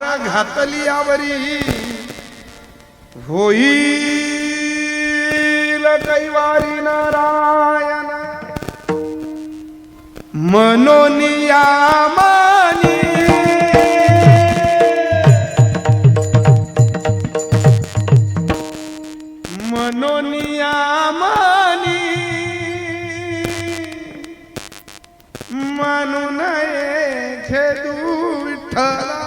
घातली आवरी होईल कैवारी नारायण मनोनिया मानी मनोनिया मानी मानू नये छेदू विठ्ठला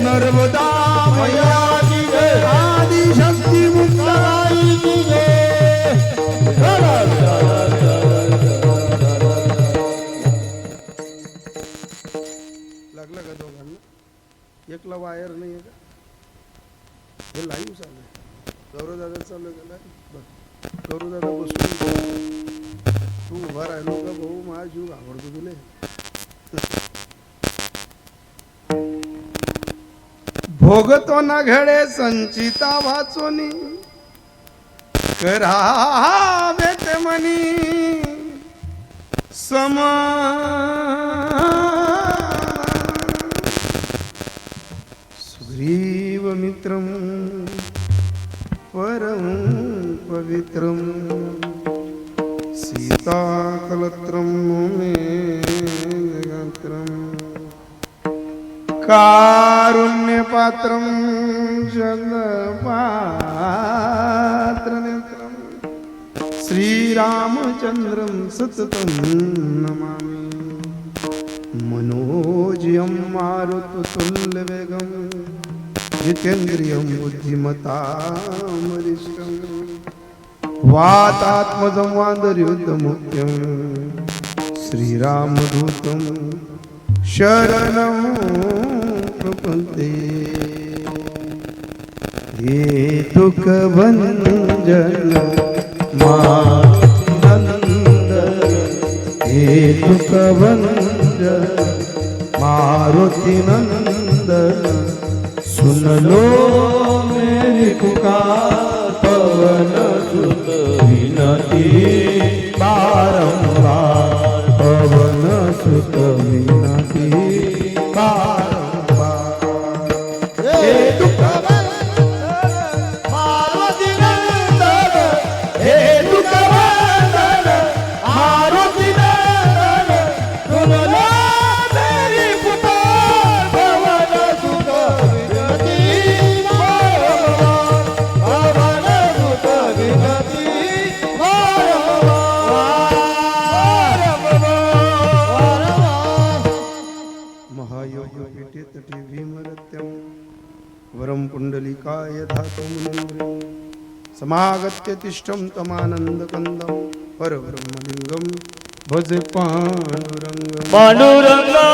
नर्मदा मैया की जय आदि शक्ति मुक्ताई की जय लागला का दोघांना एकला वायर नाही आहे का हे लाईव्ह चालू आहे गौरव दादा चालू आहे का बघ गौरव दादा बसून तू उभा राहिलो का भाऊ माझा जीव आवडतो तुले भोगतो ना घडे संचिता वाचोनी करावे ते मनी सम सुग्रीव मित्रम परम पवित्रम सीता कलत्रम मे गात्रम कारुण्य पात्रम जगपात्र नेत्रम श्रीरामचंद्रम सततम नमामि मनोजयं मारुततुल्य वेगम जितेन्द्रियं बुद्धिमतां वरिष्ठं वातात्मजं वानरयुद्धमुख्यं श्रीरामदूतं शरणं प्रपन्ते हे दुःख भंजन मारुतिनंदन हे दुःख भंजन मारुतिनंदन सुन लो मेरी पुकार पवन सुत विनती बारंबार पवन सुत विनती वरम पुंडलिकाय धातुं समागत्य तिष्ठं तमानन्दकन्दं परब्रह्मलिङ्गं भज पाण्डुरङ्गं पाण्डुरङ्गा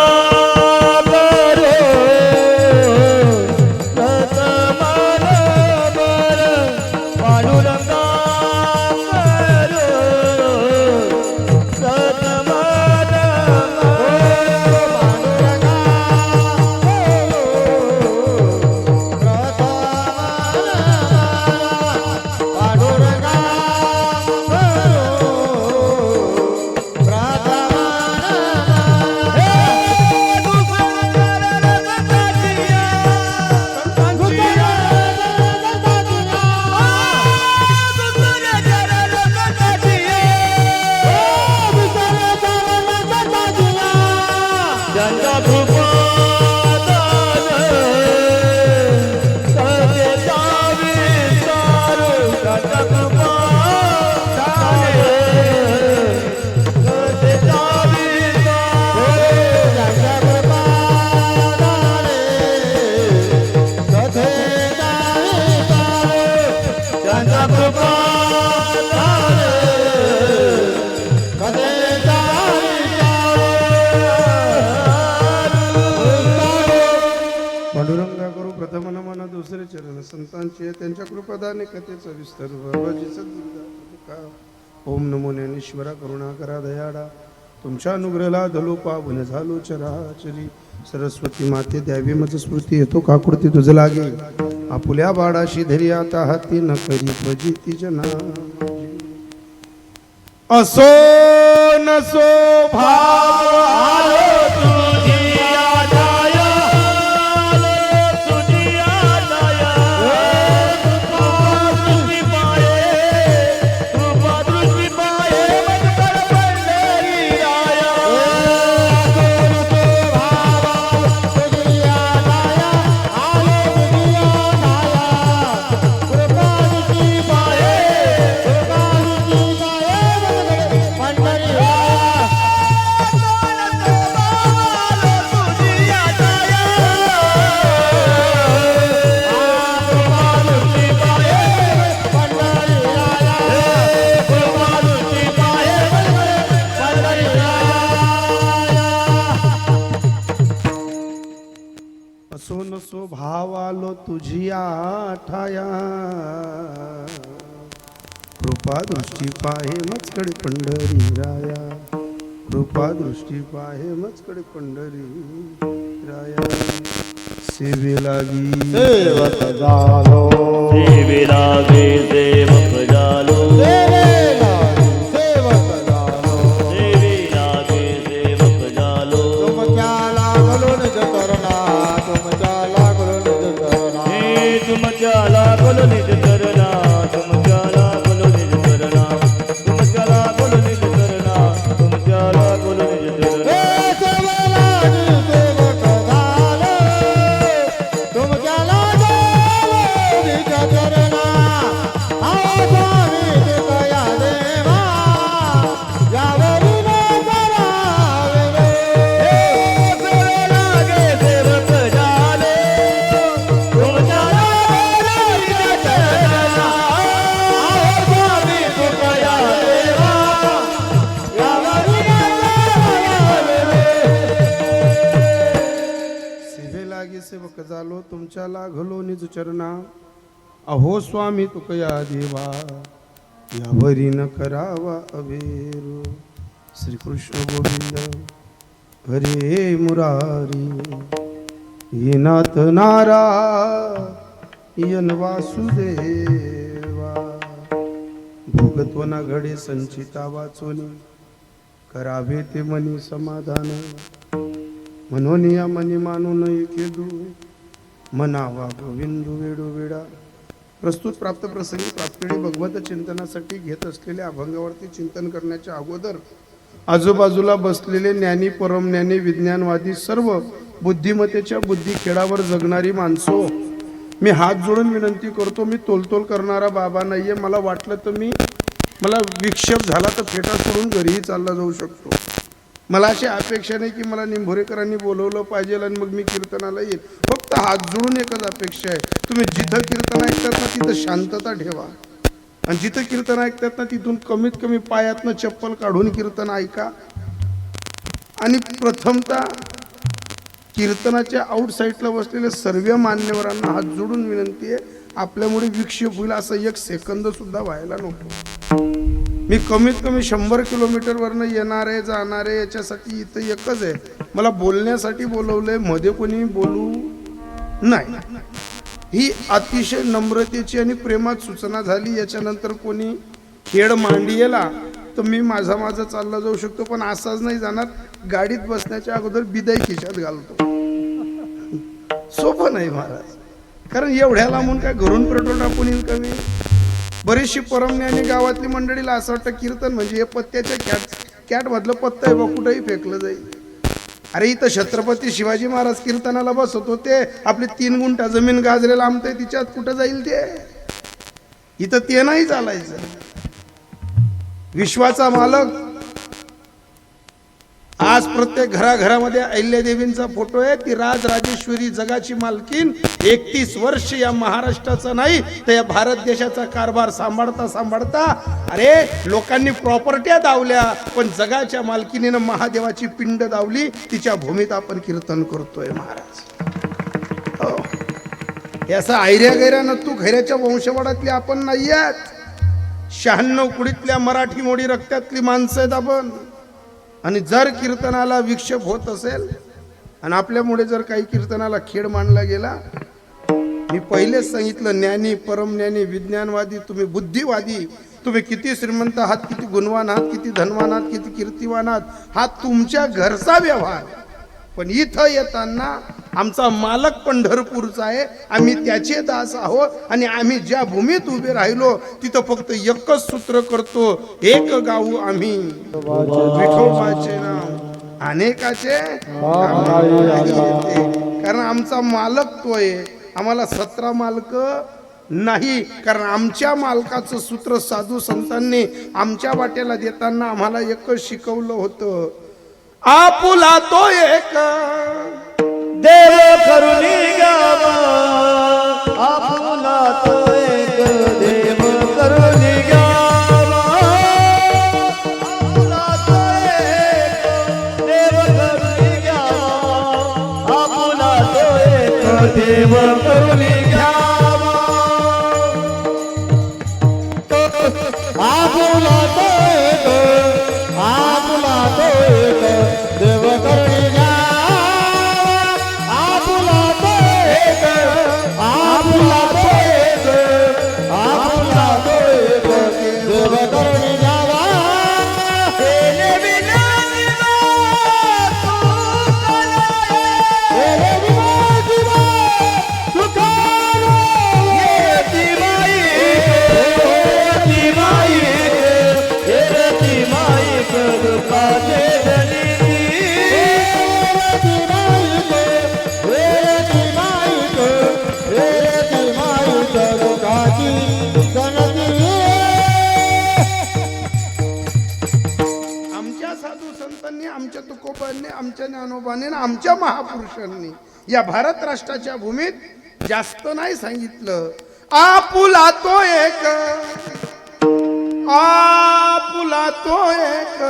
चरण संतांचे त्यांच्या कृपादाने कथेचा विस्तार बाबाजी सद्गुरुदा ओम नमो ज्ञानेश्वरा करुणा करा दयाडा तुमच्या अनुग्रहाला धलो पावन झालो चराचरी सरस्वती माते द्यावी मज स्मृती येतो काकुडती तुझ लागे आपुल्या बाडाशी धरी आता हाती न करी भजिती जना असो नसो भाव असो नसो भावालो तुझी आठाया कृपा दृष्टी पाहे मचकडे पंढरी राया कृपा दृष्टी पाहे मचकडे पंढरी राया सेवे लागी सेवक झालो सेवे लागे सेवक झालो सेवक झालो सेवे लागे सेवक झालो तुमच्या लागलो निज करणा तुमच्या लागलो निज करणा हे तुमच्या लागलो निज करना तुमच्या लागलो निज करना तुमच्या लागलो निज करना तुमच्या लागलो निज करना हे सेवेलागी सेवक झालो तुमच्या लागलो निज करणा स्वामी कृपया देवा यावरी न करावे सेवे लागे सेवक झालो तुमच्या लागलो निज करना स्वामी कृपया देवा यावरी सेवे लागी सेवक झालो तुमच्या लागलो निज चरणा अहो स्वामी तुकया देवा यावरी न करावा अवेरो श्रीकृष्ण गोविंद हरे मुरारी हे नाथ नारायण वासुदेवा भोगत्वना घडे संचिता वाचोनी करावे ते मनी समाधान म्हणून या मनी मानून केदू मनावा गोविंदू वेडू वेडा प्रस्तुत प्राप्त प्रसंगी प्राप्तवेळी भगवत चिंतनासाठी घेत असलेल्या अभंगावरती चिंतन करण्याच्या अगोदर आजूबाजूला बसलेले ज्ञानी परमज्ञानी विज्ञानवादी सर्व बुद्धिमत्तेच्या बुद्धिखेडावर जगणारी माणसो मी हात जोडून विनंती करतो. मी तोलतोल करणारा बाबा नाहीये. मला वाटलं तर मला विक्षेप झाला तर फेटा सोडून घरीही चालला जाऊ शकतो. मला अशी अपेक्षा नाही की मला निंभोरेकरांनी बोलवलं पाहिजे आणि मग मी कीर्तनाला येईल. फक्त हात जोडून एकच अपेक्षा आहे, तुम्ही जिथं कीर्तन ऐकतात ना तिथं शांतता ठेवा आणि जिथं कीर्तन ऐकतात ना तिथून कमीत कमी पायातनं चप्पल काढून कीर्तन ऐका. आणि प्रथमतः कीर्तनाच्या आउटसाईडला बसलेले सर्व मान्यवरांना हात जोडून विनंती आहे, आपल्यामुळे विक्षेप होईल असं एक सेकंद सुद्धा व्हायला नको. मी कमीत कमी 100 किलोमीटरवरनं येणारे जाणारे याच्यासाठी इथं एकच आहे, मला बोलण्यासाठी बोलवलंय, मध्ये कोणी बोलू नाही. ही अतिशय नम्रतेची आणि प्रेमात सूचना झाली. याच्यानंतर कोणी खेळ मांडियेला तर मी माझा चालला जाऊ शकतो, पण असाच नाही जाणार. गाडीत बसण्याच्या अगोदर बिदाई खिशात घालतो. सोपं नाही महाराज, कारण एवढ्या लांबून काय घरून पेट्रोल टाकून येईल कमी. बरीचशी परमज्ञानी गावातली मंडळीला असं वाटतं कीर्तन म्हणजे हे पत्त्याच्या कॅट मधलं पत्ता आहे बा, कुठेही फेकलं जाईल. अरे इथं छत्रपती शिवाजी महाराज कीर्तनाला बसत होते, आपली 3 गुंठा जमीन गाजरेला आमते तिच्यात कुठं जाईल ते. इथं ते नाही चालायचं. विश्वाचा मालक आज प्रत्येक घराघरामध्ये अहिल्यादेवींचा फोटो आहे. ती राजराजेश्वरी जगाची मालकीन 31 वर्ष या महाराष्ट्राचा नाही तर या भारत देशाचा कारभार सांभाळता अरे लोकांनी प्रॉपर्ट्या दावल्या, पण जगाच्या मालकीनीनं महादेवाची पिंड दावली. तिच्या भूमीत आपण कीर्तन करतोय महाराज. याचा आयऱ्या गैऱ्या नत्तू खैऱ्याच्या वंशवाडातली आपण नाही आहेत. 96 कुडीतल्या मराठी मोडी रक्तातली माणसं आहेत आपण. आणि जर कीर्तनाला विक्षेप होत असेल आणि आपल्यामुळे जर काही कीर्तनाला खेळ मांडला गेला, मी पहिलेच सांगितलं, ज्ञानी परमज्ञानी विज्ञानवादी तुम्ही बुद्धिवादी, तुम्ही किती श्रीमंत आहात, किती गुणवान आहात, किती धनवान आहात, किती कीर्तिवान आहात, हा तुमच्या घरचा व्यवहार. पण इथं येताना आमचा मालक पंढरपूरचा आहे, आम्ही त्याचे दास आहोत. आणि आम्ही ज्या भूमीत उभे राहिलो तिथं फक्त एकच सूत्र करतो, एक गाऊ आम्ही विठोबाचे नाव, अनेकाचे कारण आमचा मालक तो आहे. आम्हाला 17 मालक नाही, कारण आमच्या मालकाचं सूत्र साधू संतांनी आमच्या वाट्याला देताना आम्हाला एकच शिकवलं होतं, आपुला तो एक देव करुणी घ्यावा, आपुला तो एक देव करुणी घ्यावा, आपुला तो एक देव करुणी घ्यावा, आपुला तो एक देव करुणी घ्यावा, आपुला तो एक, आपुला तो एक देव करुणी घ्यावा, आपुला तो एक, आपुला तो एक, आपुला तो एक देव करुणी घ्यावा. हे विना जीवा तू हे विना जीवा सुखाला येती माई, येती माई, येती माई दुःखाचे जनिती, रेती माईक, रेती माईक, रेती माईक दुःखाची सनदी. आमच्या साधू संतांनी, आमच्या तुकोबांनी, आमच्या ज्ञानोबांनी, आमच्या महापुरुषांनी या भारत राष्ट्राच्या भूमीत जास्त नाही सांगितलं, आपुला तो एक, आपुला तो एक,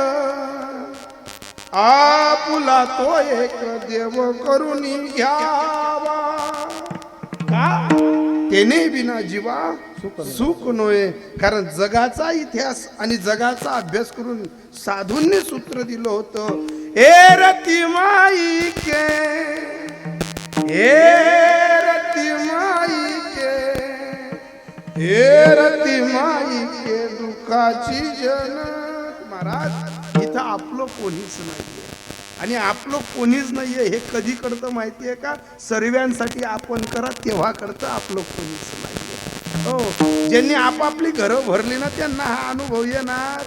आपुला तो एक देव करुणी घ्यावा. का तेने बिना जीवा सुख नोये. कारण जगाचा इतिहास आणि जगाचा अभ्यास करून साधूंनी सूत्र दिलं होतं, ए रती माईके, ए रती माईके, ए रती माईके दुःखाची जनक. महाराज इथं आपलं कोणीच नाहीये. आणि आपलं कोणीच नाहीये हे कधी कळतं माहितीये का? सर्वांसाठी आपण करा तेव्हा कळतं आपलं कोणीच नाहीये. हो, ज्यांनी आपापली घरं भरली ना त्यांना हा अनुभव येणार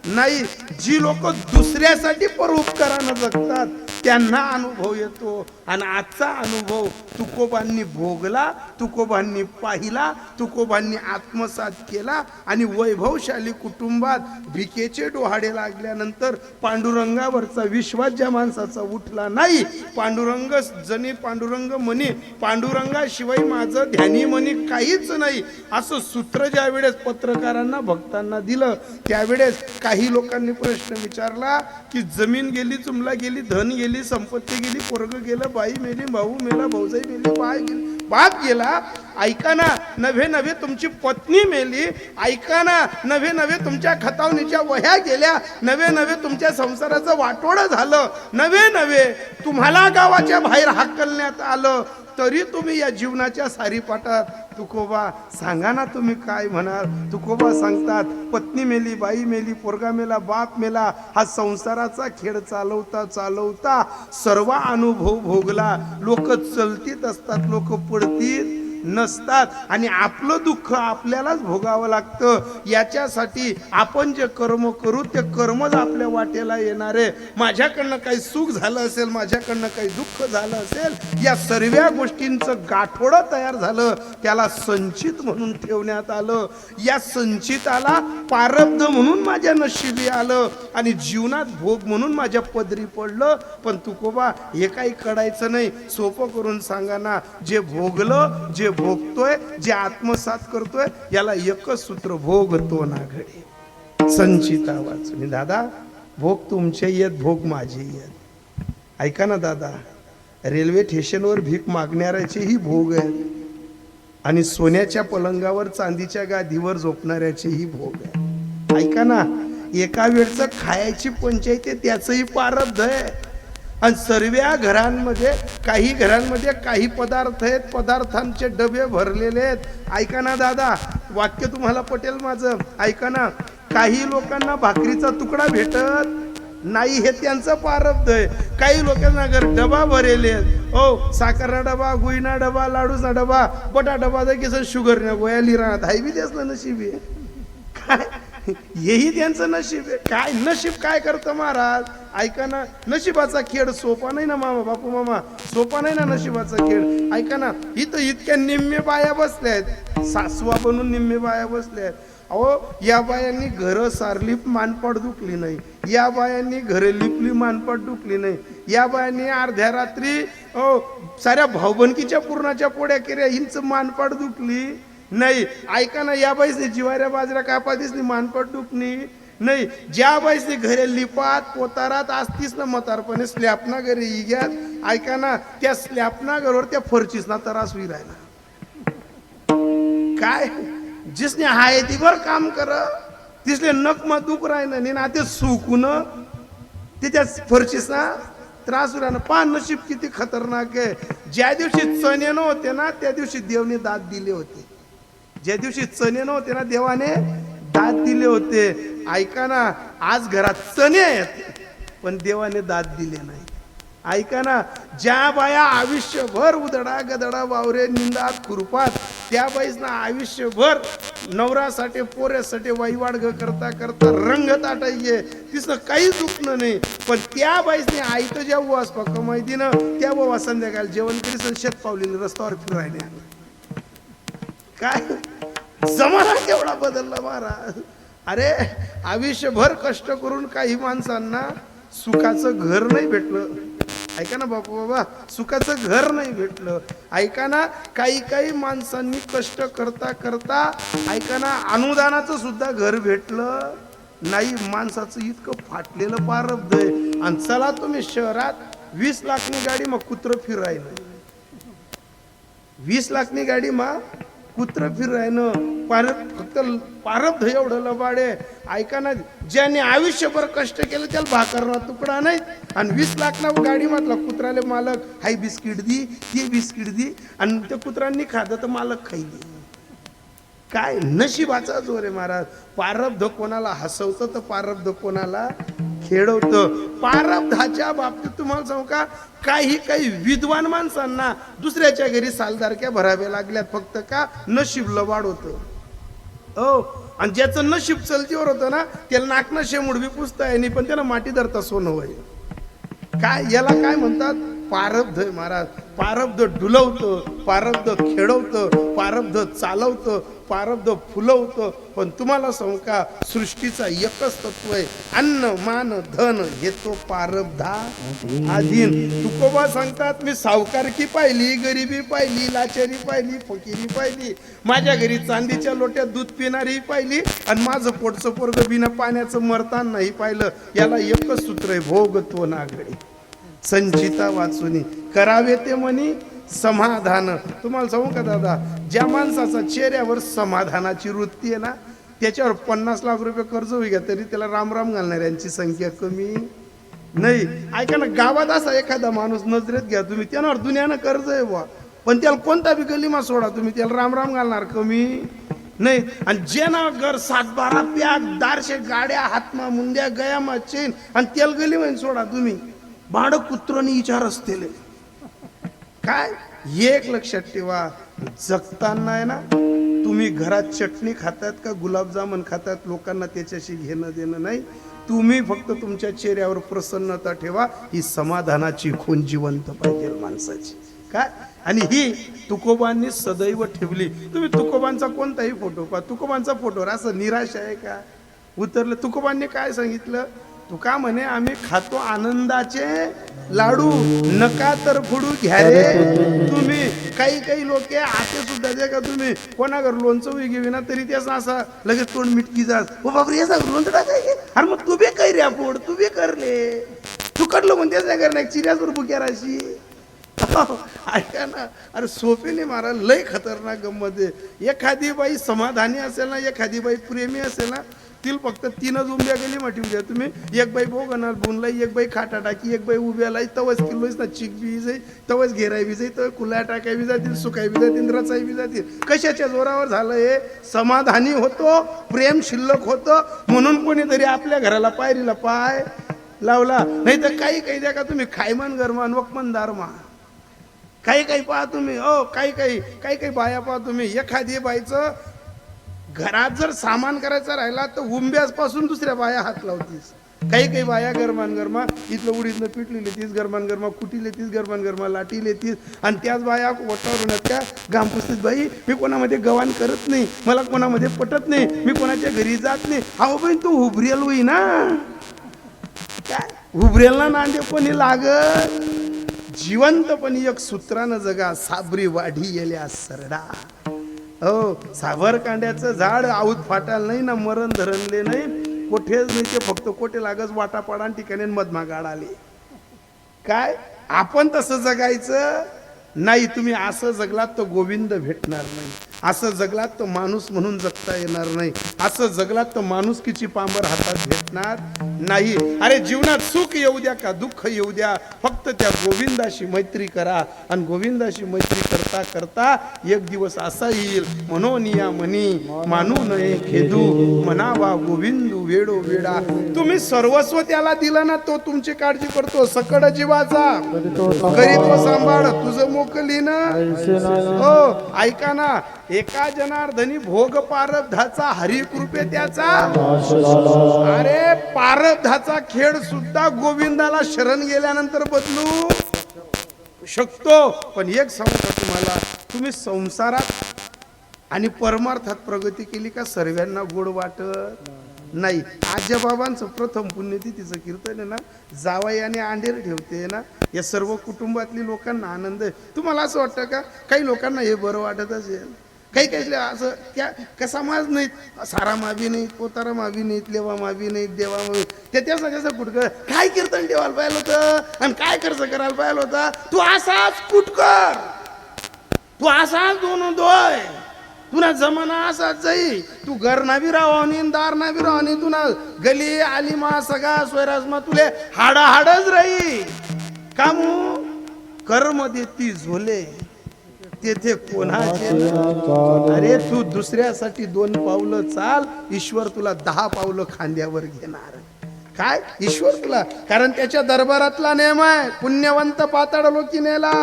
नाही. जी लोक दुसऱ्यासाठी परोपकारानं जगतात त्यांना अनुभव येतो. आणि आजचा अनुभव तुकोबांनी भोगला, तुकोबांनी पाहिला, तुकोबांनी आत्मसात केला. आणि वैभवशाली कुटुंबात भिकेचे डोहाडे लागल्यानंतर पांडुरंगावरचा विश्वास ज्या माणसाचा उठला नाही, पांडुरंग जनी पांडुरंग म्हणे, पांडुरंगाशिवाय माझं ध्यानी म्हणे काहीच नाही, असं सूत्र ज्या वेळेस पत्रकारांना भक्तांना दिलं त्यावेळेस काही लोकांनी प्रश्न विचारला की जमीन गेली, चुमला गेली, धन गेली, संपत्ती गेली, पोरग गेलं, बाई मेली, भाऊ मेला, भाऊजाई मेली, बाय गेली, बाप गेला. ऐका ना, नव्हे नव्हे तुमची पत्नी मेली, ऐका ना, नव्हे नव्हे तुमच्या खतावणीच्या वह्या गेल्या, नव्हे नव्हे तुमच्या संसाराचं वाटोळं झालं, नव्हे नव्हे तुम्हाला गावाच्या बाहेर हाकलण्यात आलं, तरी तुम्ही या जीवनाच्या सारीपाटात तुकोबा सांगा ना तुम्ही काय म्हणाल? तुकोबा सांगतात, पत्नी मेली, बाई मेली, पोरगा मेला, बाप मेला, हा संसाराचा खेळ चालवता चालवता सर्व अनुभव भोगला. लोक चलतीत असतात, लोक पडतीत नसतात. आणि आपलं दुःख आपल्यालाच भोगावं लागतं. याच्यासाठी आपण जे कर्म करू ते कर्मच आपल्या वाटेला येणारे. माझ्याकडनं काही सुख झालं असेल, माझ्याकडनं काही दुःख झालं असेल, या सर्व गोष्टींचं गाठोडं तयार झालं, त्याला संचित म्हणून ठेवण्यात आलं. या संचिताला प्रारब्ध म्हणून माझ्या नशिबी आलं आणि जीवनात भोग म्हणून माझ्या पदरी पडलं. पण तुकोबा हे काही कळायचं नाही. सोपं करून सांगा ना, जे भोगलं, जे भोगतोय, जे आत्मसात करतोय, याला एकच सूत्र, भोगतो ना घडी. संचिता वाचून दादा, भोग तुमचे येत, भोग माझे येत. ऐका ना दादा, रेल्वे स्टेशनवर भीक मागणाऱ्याचेही भोग आहेत आणि सोन्याच्या पलंगावर चांदीच्या गादीवर झोपणाऱ्याचेही भोग आहे. ऐका ना, एका वेळचं खायची पंचायत आहे त्याचंही प्रारब्ध आहे. आणि सर्व घरांमध्ये काही पदार्थ आहेत, पदार्थांचे डबे भरलेले आहेत. ऐका ना दादा, वाक्य तुम्हाला पटेल माझं, ऐका ना. काही लोकांना भाकरीचा तुकडा भेटत नाही, हे त्यांचं प्रारब्ध आहे. काही लोकांना घर डबा भरेले आहेत. ओ साखरना डबा, गुईना डबा, लाडूचा डबा, बटा डबा की शुगर न गोया लिरात हाय बी त्याच नशीब आहे. काय हेही त्यांचं नशीब आहे. काय नशीब काय करतं महाराज? ऐका ना, नशिबाचा खेळ सोपा नाही ना मामा, बापू मामा, सोपा नाही ना नशिबाचा खेळ. ऐका ना, इथं इतक्या निम्मे बाया बसल्या आहेत, सासवा बनून निम्मे बाया बसल्या आहेत. अहो, या बायांनी घरं सारली मानपाट दुखली नाही, या बायांनी घरं लिपली मानपाट दुखली नाही, या बायांनी अर्ध्या रात्री साऱ्या भाऊबंदकीच्या पूर्णाच्या पोड्या केल्या, हिंच मानपाट दुखली नाही. ऐका ना, या बाईसनी जिवाऱ्या बाजऱ्या कापा दिसली मानपाट दुखली नाही. ज्या बाईसनी घरे लिपात पोतारात असतीस ना म्हातारपणे स्लॅपना घरी इग्यात, ऐका ना, त्या स्लॅपना घरवर त्या फरचीस ना त्रास होई राहिला. काय जिसने हाय ती बर काम कर, तिसले नक मग दुख राहिलं नाही ना, ते सुकून ते त्या फरचीस ना त्रास होई राहिला. पहा नशीब किती खतरनाक आहे. ज्या दिवशी चणे नव्हते ना त्या दिवशी देवने दात दिले होते. ज्या दिवशी चणे नव्हते ना देवाने दात दिले होते. ऐका ना, आज घरात चणे आहेत पण देवाने दात दिले नाही. ऐका ना, ज्या बाया आयुष्यभर उदडा गदडा वावरे निंदात खुरपात, त्या बाईसना आयुष्यभर नवऱ्यासाठी पोऱ्यासाठी वाईवाड करता करता रंग ताटायचे, तिसनं काहीच दुखणं नाही. पण त्या बाईसने आईचं ज्या वास पक्क माहिती ना, त्या बाबा संध्याकाळ जेवण करी शेत पावलेली रस्त्यावर फिरायला. काय जमाना केवढा बदलला महाराज. अरे आयुष्यभर कष्ट करून काही माणसांना सुखाचं घर नाही भेटलं. ऐका ना बापू बाबा, सुखाचं घर नाही भेटलं. ऐका ना, काही माणसांनी कष्ट करता करता ऐका ना अनुदानाचं सुद्धा घर भेटलं नाही. माणसाचं इतकं फाटलेलं प्रारब्ध आहे. आणि चला तुम्ही शहरात 20 लाखनी गाडी मग कुत्र फिरायला, 20 लाखनी गाडी मग कुत्र फिरायनं फक्त प्रारब्ध एवढं लबाडे. ऐका ना, ज्याने आयुष्यभर कष्ट केलं त्याला भाकरना तुकडा नाही. आणि 20 लाखना गाडी मातला कुत्राले मालक हाय बिस्किट दी, ते बिस्किट दी, आणि त्या कुत्रांनी खातं तर मालक खाईली. काय नशिबाचा जोर आहे महाराज. प्रारब्ध कोणाला हसवतं तर प्रारब्ध कोणाला खेळवतं. प्रारब्धाच्या बाबतीत तुम्हाला सांगू का, काही विद्वान माणसांना दुसऱ्याच्या घरी सालदारक्या भराव्या लागल्यात फक्त का नशीब लबाड होतं. हो, आणि ज्याचं नशीब चलतीवर होतं ना त्याला नाकना शेमुड बी पुसता नाही, पण त्याला माटी धरता सोनं होय. काय याला काय म्हणतात? प्रारब्ध आहे महाराज. प्रारब्ध डुलवतं, प्रारब्ध खेळवतं, प्रारब्ध चालवतं, प्रारब्ध फुलवतं. पण तुम्हाला सांगू का, सृष्टीचा एकच तत्व आहे, अन्न मान धन हे तो प्रारब्धा अधीन. तुकोबा सांगतात, मी सावकारकी पाहिली, गरिबी पाहिली, लाचारी पाहिली, फकीरी पाहिली, माझ्या घरी चांदीच्या लोट्यात दूध पिणारी पाहिली, आणि माझं पोटचं पोरग बिना पाण्याचं मरताना नाही पाहिलं. याला एकच सूत्र आहे, भोगत्व नागडी. संचिता वाचुनी करावे ते म्हणी समाधान. तुम्हाला सांगू का दादा, ज्या माणसाचा चेहऱ्यावर समाधानाची वृत्ती आहे ना, त्याच्यावर 50 लाख रुपये कर्ज होई घ्या तरी त्याला रामराम घालणाऱ्यांची संख्या कमी नाही. ऐका ना, गावात असा एखादा माणूस नजरेत घ्या तुम्ही, त्यावर दुनियानं कर्ज आहे बा, पण त्याला कोणता बी गलीमा सोडा तुम्ही, त्याला रामराम घालणार कमी नाही. आणि जे ना घर 7-12 प्याग दारशे गाड्या हातमा मुंद्या गयामा चेन, आणि तेल गली म्हणून सोडा तुम्ही, भाड कुत्रनी विचार असतील. काय एक लक्षात ठेवा, जगताना आहे ना, तुम्ही घरात चटणी खातात का गुलाबजामुन खातात, लोकांना त्याच्याशी घेणं देणं नाही. तुम्ही फक्त तुमच्या चेहऱ्यावर प्रसन्नता ठेवा. ही समाधानाची खून जिवंत पाहिजे माणसाची. काय, आणि ही तुकोबांनी सदैव ठेवली. तुम्ही तुकोबांचा कोणताही फोटो पहा, तुकोबांचा फोटोवर असं निराश आहे का उतरलं? तुकोबांनी काय सांगितलं? तुका म्हणे, आम्ही खातो आनंदाचे लाडू, नका तर फोडू घ्या रे तुम्ही. काही लोक आते सुद्धा दे का तुम्ही, कोणागर लोणचं उई घेवी ना तरी त्याच असा लगेच तोंड मिटकी जास, हो बापरे याचा लोणचं टाकाय. अरे मग तू बी काही रे फोड, तू बी करले, तू कडलं म्हणतेच नाही करणार चिऱ्याच वर बुक्या राशी. ऐका ना, अरे सोपे नाही मारा, लय खतरनाक गंमत आहे. एखादी बाई समाधानी असेल ना, एखादी बाई प्रेमी असेल ना, तिला फक्त 3च उंब्या गेली म्हटी उद्या तुम्ही. एक बाई बोगणार बुनलाई, एक बाई खाटा टाकी, एक बाई उभ्याला तवच किलोच ना चिक बी जाई, तवच घेराय बी जाई, तर कुला टाकाय बी जातील, सुकाय बी जातील, रचाई बी जातील. कशाच्या जोरावर झालं हे? समाधानी होतो, प्रेम शिल्लक होतं म्हणून कोणीतरी आपल्या घराला पायरीला पाय लावला. नाही तर काही काही द्या का तुम्ही खायमान गरमान वकमन दारमा. काही काही पहा तुम्ही, काही काही बाया पहा तुम्ही. एखादी बाईचं घरात जर सामान करायचं राहिला तर उंब्याच पासून दुसऱ्या बाया हात लावतीस. काही बाया गरमान गरमा इथलं उडीतलं पीठ लिहिलीतीस, गरमान गरमा कुटी लेतीस, गरमान गरमा लाटी लेतीस. आणि त्याच बाया वटावरून त्या गाम पुसतीस, बाई मी कोणामध्ये गवान करत नाही, मला कोणामध्ये पटत नाही, मी कोणाच्या घरी जात नाही. अहो बाई तू उभरेल होई ना, काय उभरेलना नांदे कोणी लागत. जिवंतपणी एक सूत्रानं जगा, साबरी वाढी येल्या सरडा. हो, साबर कांड्याचं झाड आऊत फाटायला नाही ना, मरण धरणले नाही, कोठेच नाही, ते फक्त कोठे लागच वाटापाडा ठिकाणी मधमा गाड आले. काय आपण तसं जगायचं नाही. तुम्ही असं जगलात तर गोविंद भेटणार नाही, असं जगलात तर माणूस म्हणून जगता येणार नाही, असं जगलात तर माणुसकीची पांबर हातात भेटणार नाही. अरे जीवनात सुख येऊ द्या का दुःख येऊ द्या, फक्त त्या गोविंदाशी मैत्री करा. आणि गोविंदाशी मैत्री करता करता एक दिवस असा येईल, म्हणून या म्हणी मानू नये खेदू, म्हणावा गोविंदू वेडो वेडा. तुम्ही सर्वस्व त्याला दिलं ना, तो तुमची काळजी करतो. सकड जीवाचा करीतो सांभाळ तुझं मोकली ना. हो ऐका ना, एका जनार्दनी भोग पारब्धाचा, हरी कृपे त्याचा. अरे पारब्धाचा खेळ सुद्धा गोविंदाला शरण गेल्यानंतर बदलू शकतो. पण एक सांगू का तुम्हाला, तुम्ही संसारात आणि परमार्थात प्रगती केली का सर्वांना गोड वाटत नाही. आजोबाबांचं प्रथम पुण्यतिथीचं कीर्तन आहे ना, जावई आणि अंडेर ठेवते ना, या सर्व कुटुंबातली लोकांना आनंद आहे. तुम्हाला असं वाटतं का काही लोकांना हे बरं वाटत असेल? काही काही असं त्या कसा माज नाहीत, सारा मावी नाहीत, पोतारा मावी नाहीत, लेवा मावी नाहीत, देवा मावी, त्याचं कुटकर काय कीर्तन ठेवायला पाहिलं होतं आणि काय खर्च करायला पाहिलं होता. तू असाच कुटकर, तू असाच दोन दोय, तुला जमाना असाच जाई. तू घर नावी राहनी दार नावी राहनी, तुला गली आली मा सगळा स्वैराजमा तुले हाडच राही. कामू कर्म देती झोले तेथे कोणाचे. अरे तू दुसऱ्यासाठी 2 पावलं चाल, ईश्वर तुला 10 पावलं खांद्यावर घेणार. काय ईश्वर तुला, कारण त्याच्या दरबारातला नेम आहे, पुण्यवंत पाताळ लोकी नेला,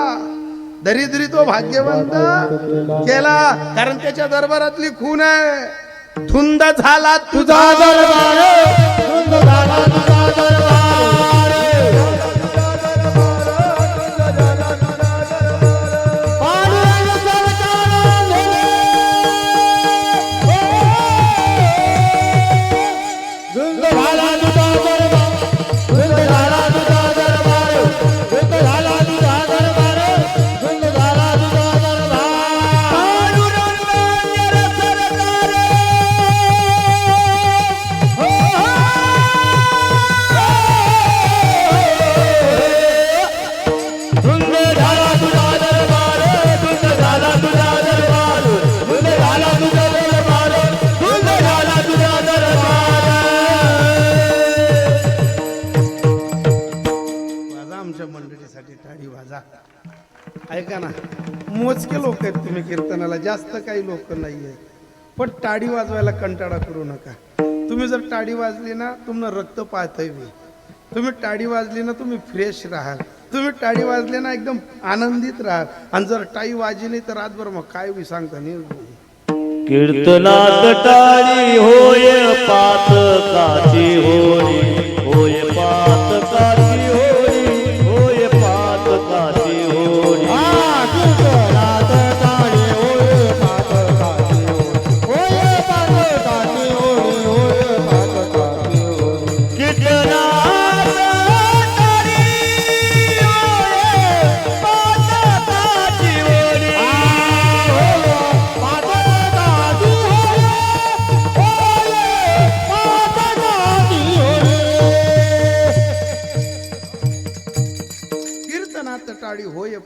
दरिद्री तो भाग्यवंत केला. कारण त्याच्या दरबारातली खून आहे. धुंद झाला तुझा दरबार, धुंद झाला तुझा दरबार. ऐका ना, मोजके लोक आहेत तुम्ही कीर्तनाला, जास्त काही लोक नाही आहेत. पण टाळी वाजवायला कंटाळा करू नका. तुम्ही जर टाळी वाजली ना, तुमनं रक्त पाहतंय मी. तुम्ही टाळी वाजली ना, तुम्ही फ्रेश राहाल. तुम्ही टाळी वाजले ना, एकदम आनंदित राहाल. आणि जर टाळी वाजली नाही तर रातभर मग काय बी सांगता नाही. कीर्तनात टाळी होय पातकाची होळी, होय पातकाची होळी, होय पातकाची होळी.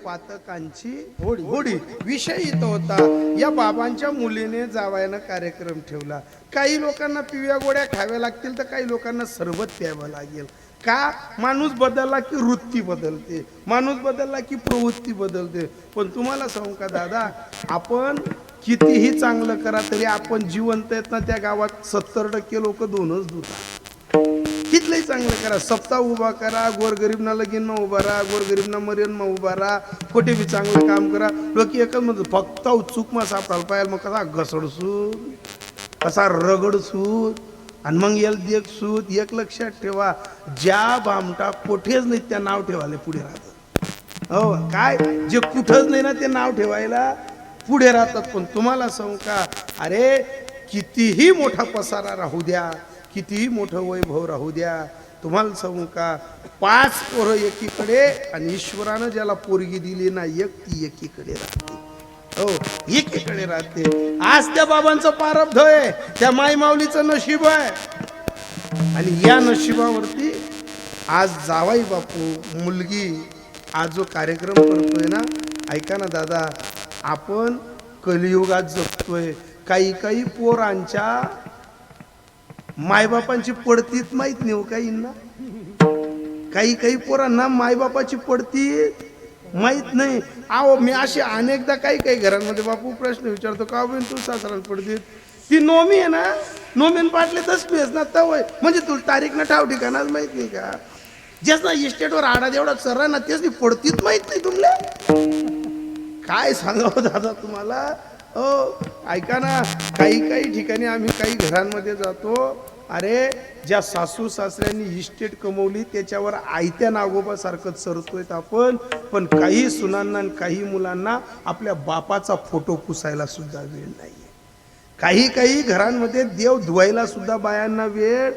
पातकांची होडी विषय इथं होता. या बाबांच्या मुलीने जावयानं कार्यक्रम ठेवला. काही लोकांना पिव्या गोळ्या खाव्या लागतील तर काही लोकांना सरबत प्यावं लागेल. का? माणूस बदलला की वृत्ती बदलते, माणूस बदलला की प्रवृत्ती बदलते. पण तुम्हाला सांगू का दादा, आपण कितीही चांगलं करा तरी आपण जिवंत आहेत ना, त्या गावात 70% लोक दोनच धुतात. कितलंही चांगलं करा, सप्ताह उभा करा, गोरगरीबना लगीन उभा राहा, गोरगरीबना मर्यादमा उभा राहा, कुठे बी चांगलं काम करा, लोक एकच म्हणतो फक्त चूक मग सापडायला पाहिजे. मग कसा घसडसूत, कसा रगडसूत, आणि मग याला एक सूत. एक लक्षात ठेवा, ज्या भामटा कोठेच नाही त्या नाव ठेवायला पुढे राहतात. हो काय, जे कुठंच नाही ना ते नाव ठेवायला पुढे राहतात. पण तुम्हाला सांगू का, अरे कितीही मोठा पसारा राहू द्या, कितीही मोठं वैभव राहू द्या, तुम्हाला सांगू का, 5 पोरं एकीकडे आणि ईश्वरानं ज्याला पोरगी दिली ना एक, ती एकीकडे राहते. हो, एकीकडे राहते. आज त्या बाबांचं प्रारब्ध आहे, त्या माई माऊलीचं नशीब आहे. आणि या नशिबावरती आज जावाई बापू मुलगी आज जो कार्यक्रम करतोय ना, ऐका ना दादा, आपण कलियुगात जगतोय. काही पोरांच्या मायबापांची पडतीत माहित नाही हो काहींना. काही पोरांना मायबापाची पडतीत माहित नाही. आहो, मी असे अनेकदा काही घरांमध्ये बापू प्रश्न विचारतो, का बहीण तू सासरान पडतीत, ती नोमी आहे ना, नोमीन पाटले तसली आहेस ना तवय, म्हणजे तुला तारीख ना ठाव ठिकाणाच माहित नाही का? जेच ना इस्टेटवर आडा जेवढा सर ना तेच पडतीत माहित नाही तुमल्या. काय सांगावं दादा तुम्हाला. हो ऐका ना, काही ठिकाणी आम्ही काही घरांमध्ये जातो, अरे ज्या सासू सासऱ्यांनी इस्टेट कमवली त्याच्यावर आयत्या नागोबासारखं चरतोय आपण. पण काही सुनांना आणि काही मुलांना आपल्या बापाचा फोटो पुसायला सुद्धा वेळ नाहीये. काही घरांमध्ये देव धुवायला सुद्धा बायांना वेळ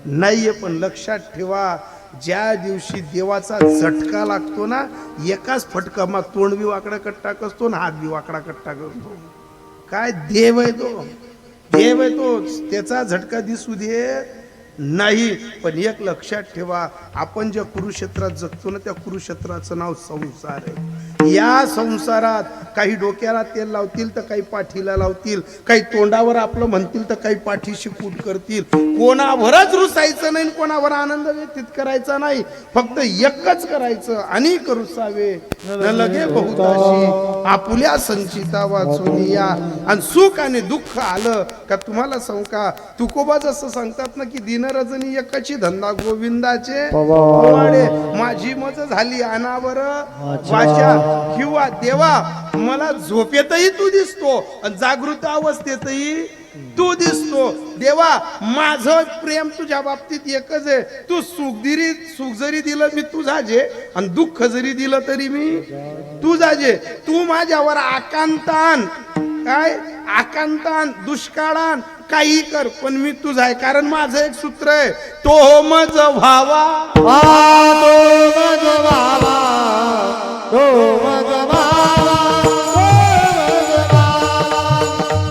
नाहीये. पण लक्षात ठेवा, ज्या दिवशी देवाचा झटका लागतो ना, एकाच फटका मग तोंड बी वाकडा कट्टा कसतो ना हात बी वाकडा कट्टा करतो. काय देव आहे तो, देव आहे तो, त्याचा झटका दिसू दे नाही. पण एक लक्षात ठेवा, आपण ज्या कुरुक्षेत्रात जगतो ना, त्या कुरुक्षेत्राचं नाव संसार आहे. या संसारात काही डोक्याला तेल लावतील तर काही पाठीला लावतील, काही तोंडावर आपलं म्हणतील तर काही पाठीशी कूट करतील. कोणावरच रुसायचं नाही, कोणावर आनंद व्यतीत करायचा नाही, फक्त एकच करायचं, अनेक रुसावे न लगे बहुताशी, आपुल्या संचिता वाचून या. आणि सुख आणि दुःख आलं का तुम्हाला सांगू का, तुकोबा जसं सांगतात ना की दिनरजनी एकाची धंदा गोविंदाचे पोवाडे. माझी मज झाली अनावर वाचा, किंवा देवा मला झोपेतही तू दिसतो आणि जागृत अवस्थेतही तू दिसतो. देवा माझं प्रेम तुझ्या बाबतीत एकच आहे, तू सुख जरी दिलं मी तुझा जे, आणि दुःख जरी दिलं तरी मी तुझा जे. तू माझ्यावर आकांतान, काय आकांतान दुष्काळान काही कर, पण मी तुझा आहे. कारण माझं एक सूत्र आहे, तो मज व्हावा, तो मज व्हावा, तो मज व्हावा, तो मज व्हावा,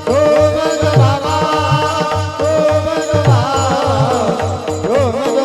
तो मज व्हावा, तो मज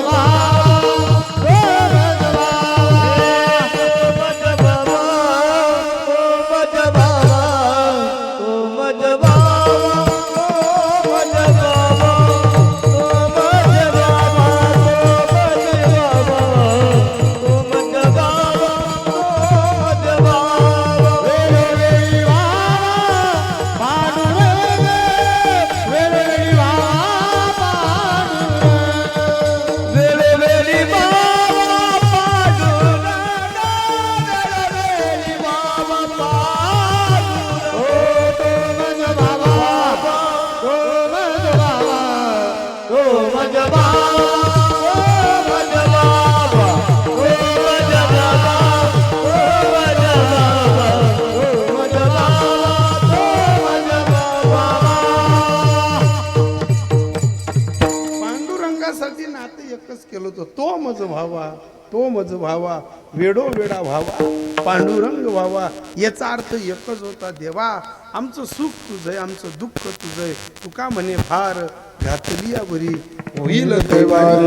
तो मज व्हावा, तो मज व्हावा, वेडो वेडा व्हावा, पांडुरंग व्हावा. याचा अर्थ एकच होता, देवा आमचं सुख तुझं आहे, आमचं दुःख तुझं आहे. तुका म्हणे फार घातली बरी होईल दैवारी.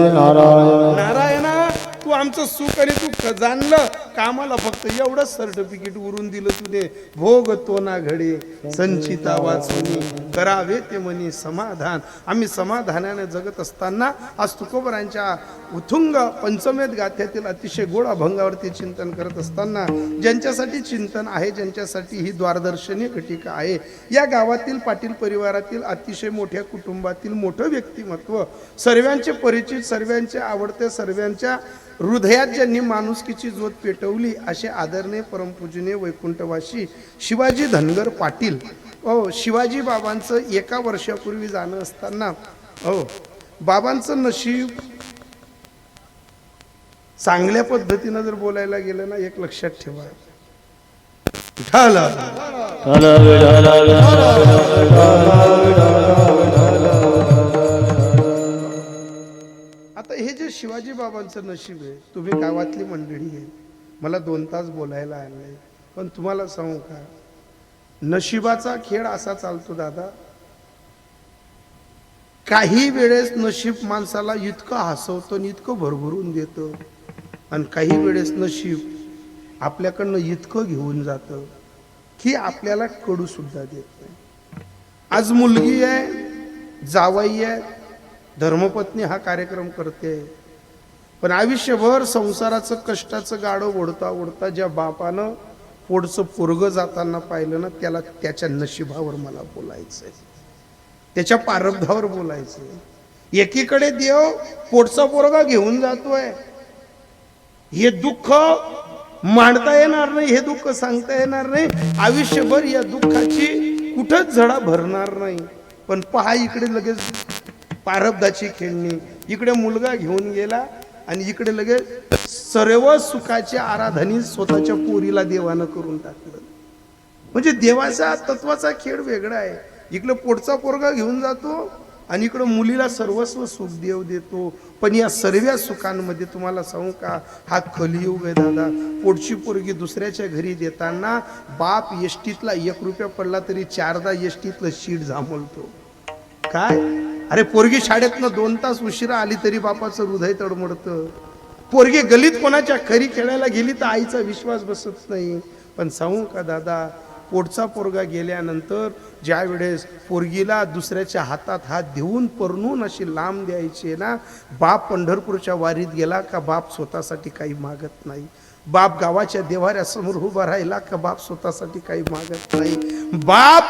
नारायणा, तू आमचं सुख आणि दुःख जाणलं कामाला फक्त एवढंच सर्टिफिकेट उरून दिलं तुने, भोग तो ना घडे संचिता वाचुनी, करावे ते मनी समाधान. आम्ही समाधानाने जगत असताना आज तुकोबरांच्या उत्तुंग पंचमेत गाथ्यातील अतिशय गोड अभंगावरती चिंतन करत असताना ज्यांच्यासाठी चिंतन आहे, ज्यांच्यासाठी ही द्वारदर्शनी घटिका आहे, या गावातील पाटील परिवारातील अतिशय मोठ्या कुटुंबातील मोठं व्यक्तिमत्व, सर्वांचे परिचित, सर्वांचे आवडते, सर्वांच्या हृदयात ज्यांनी माणुसकीची ज्योत पेटवली असे आदरणीय परमपूजनीय वैकुंठवासी शिवाजी धनगर पाटील. शिवाजी बाबांचं एका वर्षापूर्वी जाणं असताना बाबांचं नशीब चांगल्या पद्धतीनं जर बोलायला गेलं ना, एक लक्षात ठेवा, आता हे जे शिवाजी बाबांचं नशीब आहे, तुम्ही गावातली मंडळी आहे, मला 2 तास बोलायला आलंय, पण तुम्हाला सांगू का, नशिबाचा खेळ असा चालतो दादा, काही वेळेस नशीब माणसाला इतकं हसवतं आणि इतकं भरभरून देतं, आणि काही वेळेस नशीब आपल्याकडनं इतकं घेऊन जातं की आपल्याला कडू सुद्धा देत नाही. आज मुलगी आहे, जावई आहे, धर्मपत्नी हा कार्यक्रम करते, पण आयुष्यभर संसाराचं कष्टाचं गाडं ओढता ओढता ज्या बापानं पोटचं पोरग जाताना पाहिलं ना, त्याला त्याच्या नशिबावर मला बोलायचंय, त्याच्या प्रारब्धावर बोलायचंय. एकीकडे देव पोटचा पोरगा घेऊन जातोय, हे दुःख मांडता येणार नाही, हे दुःख सांगता येणार नाही, आयुष्यभर या दुःखाची कुठंच झडा भरणार नाही. पण पहा, इकडे लगेच प्रारब्धाची खेळणी, इकडे मुलगा घेऊन गेला आणि इकडे लगेच सर्व सुखाच्या आराधनी स्वतःच्या पोरीला देवानं करून टाकलं. म्हणजे देवाचा तत्वाचा खेळ वेगळा आहे. इकडे पोटचा पोरगा घेऊन जातो आणि इकडं मुलीला सर्वस्व सुख देव देतो. पण या सर्व सुखांमध्ये तुम्हाला सांगू का, हा कलियुग आहे दादा. पोटची पोरगी दुसऱ्याच्या घरी देताना बाप एसटीतला 1 रुपया पडला तरी 4दा एसटीतलं शीट जांभळतो. काय अरे, पोरगी शाळेतनं 2 तास उशिरा आली तरी बापाचं हृदय तडमडतं. पोरगी गलीत कोणाच्या खरी खेळायला गेली तर आईचा विश्वास बसत नाही. पण सांगू का दादा, पोटचा पोरगा गेल्यानंतर ज्या वेळेस पोरगीला दुसऱ्याच्या हातात हात देऊन परनून अशी लांब द्यायची ना, बाप पंढरपूरच्या वारीत गेला का बाप स्वतःसाठी काही मागत नाही. बाप गावाच्या देवाऱ्यासमोर उभा राहिला का बाप स्वतःसाठी काही मागत नाही. बाप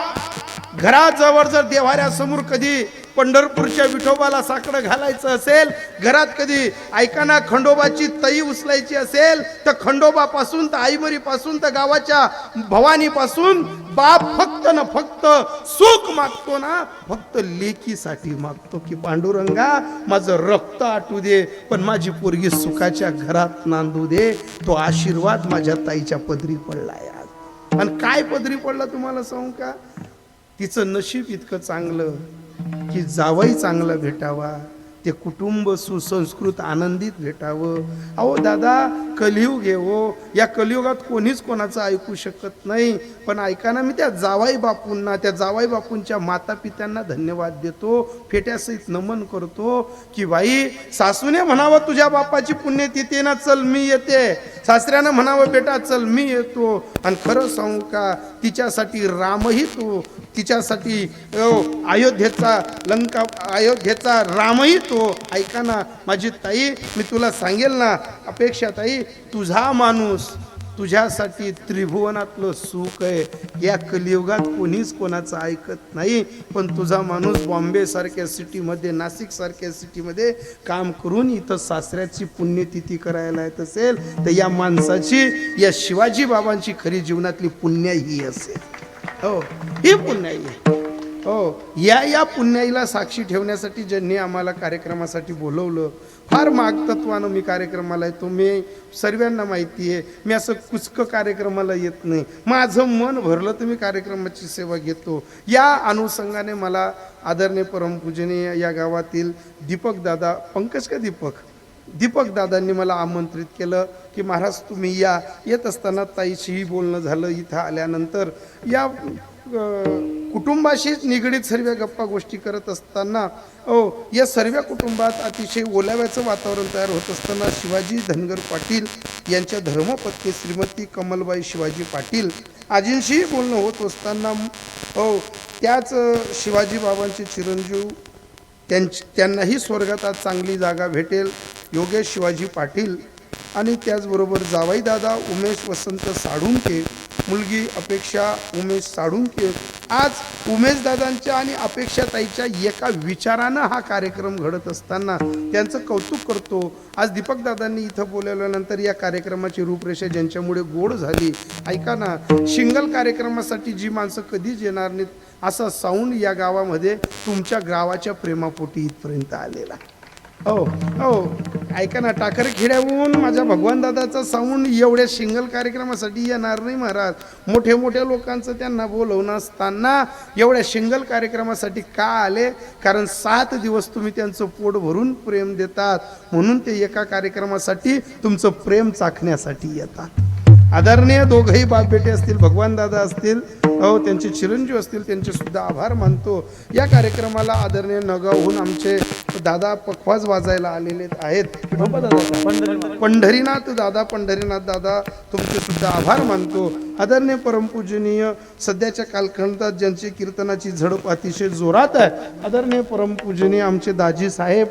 घराजवळ जर देवाऱ्यासमोर कधी पंढरपूरच्या विठोबाला साकडं घालायचं असेल, घरात कधी ऐकाना खंडोबाची तई उचलायची असेल, तर खंडोबापासून तर आईमरीपासून तर गावाच्या भवानीपासून बाप फक्त ना फक्त सुख मागतो ना, फक्त लेकीसाठी मागतो की पांडुरंगा माझं रक्त आटू दे, पण माझी पोरगी सुखाच्या घरात नांदू दे. तो आशीर्वाद माझ्या ताईच्या पदरी पडलाय आज. आणि काय पदरी पडला तुम्हाला सांगू का, तिचं नशीब इतकं चांगलं की जावई चांगला भेटावा, ते कुटुंब सुसंस्कृत आनंदित भेटावं. अहो दादा, कलियुग आहे हो, या कलियुगात कोणीच कोणाचं ऐकू शकत नाही. पण ऐका ना, मी त्या जावाई बापूंना, त्या जावाई बापूंच्या माता पित्यांना धन्यवाद देतो, फेट्यासहित नमन करतो की बाई, सासूने म्हणावं तुझ्या बापाची पुण्यतिथी ना, चल मी येते, सासऱ्यानं म्हणावं बेटा चल मी येतो. आणि खरं सांगू का, तिच्यासाठी रामही तो, तिच्यासाठी अयोध्येचा रामही तो. ऐका ना माझी ताई, मी तुला सांगेल ना, अपेक्षा ताई, तुझा माणूस तुझ्यासाठी त्रिभुवनातलं सुख आहे. या कलियुगात कोणीच कोणाचं ऐकत नाही. पण तुझा माणूस बॉम्बे सारख्या सिटीमध्ये, नाशिक सारख्या सिटीमध्ये काम करून इथं सासऱ्याची पुण्यतिथी करायला येत असेल, तर या माणसाची, या शिवाजी बाबांची खरी जीवनातली पुण्याई ही असेल. हो, ही पुण्याई आहे. हो, या पुण्याईला साक्षी ठेवण्यासाठी ज्यांनी आम्हाला कार्यक्रमासाठी बोलवलं, फार मागतत्वानं मी कार्यक्रमाला येतो. मी सर्वांना माहिती आहे, मी असं कुचकं कार्यक्रमाला येत नाही. माझं मन भरलं तर मी कार्यक्रमाची सेवा घेतो. या अनुषंगाने मला आदरणीय परमपूजनीय या गावातील दीपक दादा, पंकज का दीपक दादांनी मला आमंत्रित केलं की महाराज तुम्ही या. येत असताना ताईशीही बोलणं झालं. इथं आल्यानंतर या कुटुंबाशी निगडीत सर्व गप्पा गोष्टी करत असताना या सर्व कुटुंबात अतिशय ओलाव्याचं वातावरण तयार होत असताना शिवाजी धनगर पाटील यांच्या धर्मपत्नी श्रीमती कमलबाई शिवाजी पाटील आजींशी बोलणं होत असताना त्याच शिवाजी बाबांचे चिरंजीव त्यांनाही स्वर्गात आज चांगली जागा भेटेल योगेश शिवाजी पाटील आणि त्याचबरोबर जावईदादा उमेश वसंत साळुंखे, मुलगी अपेक्षा उमेश साळुंखे. आज उमेशदादांच्या आणि अपेक्षाताईच्या एका विचारानं हा कार्यक्रम घडत असताना त्यांचं कौतुक करतो. आज दीपकदादांनी इथं बोलवल्यानंतर या कार्यक्रमाची रूपरेषा ज्यांच्यामुळे गोड झाली. ऐका ना, शिंगल कार्यक्रमासाठी जी माणसं कधीच येणार नाहीत असा साऊंड या गावामध्ये तुमच्या गावाच्या प्रेमापोटी इथपर्यंत आलेला. ऐका ना, टाकरखेड्याहून माझ्या भगवान दादाचा साऊंड एवढ्या सिंगल कार्यक्रमासाठी येणार नाही महाराज. मोठ्या मोठ्या लोकांचं त्यांना बोलवणं असताना एवढ्या सिंगल कार्यक्रमासाठी का आले? कारण 7 दिवस तुम्ही त्यांचं पोट भरून प्रेम देतात म्हणून ते एका कार्यक्रमासाठी तुमचं प्रेम चाखण्यासाठी येतात. आदरणीय दोघंही बाप बेटे असतील, भगवान दादा असतील, त्यांचे चिरंजीव असतील, त्यांचे सुद्धा आभार मानतो. या कार्यक्रमाला आदरणीय नगावहून आमचे दादा पखवाज वाजायला आलेले आहेत. पंढरीनाथ दादा तुमचे सुद्धा आभार मानतो. आदरणीय परमपूजनीय सध्याच्या कालखंडात ज्यांची कीर्तनाची झडप अतिशय जोरात आहे, आदरणीय परमपूजनीय आमचे दाजी साहेब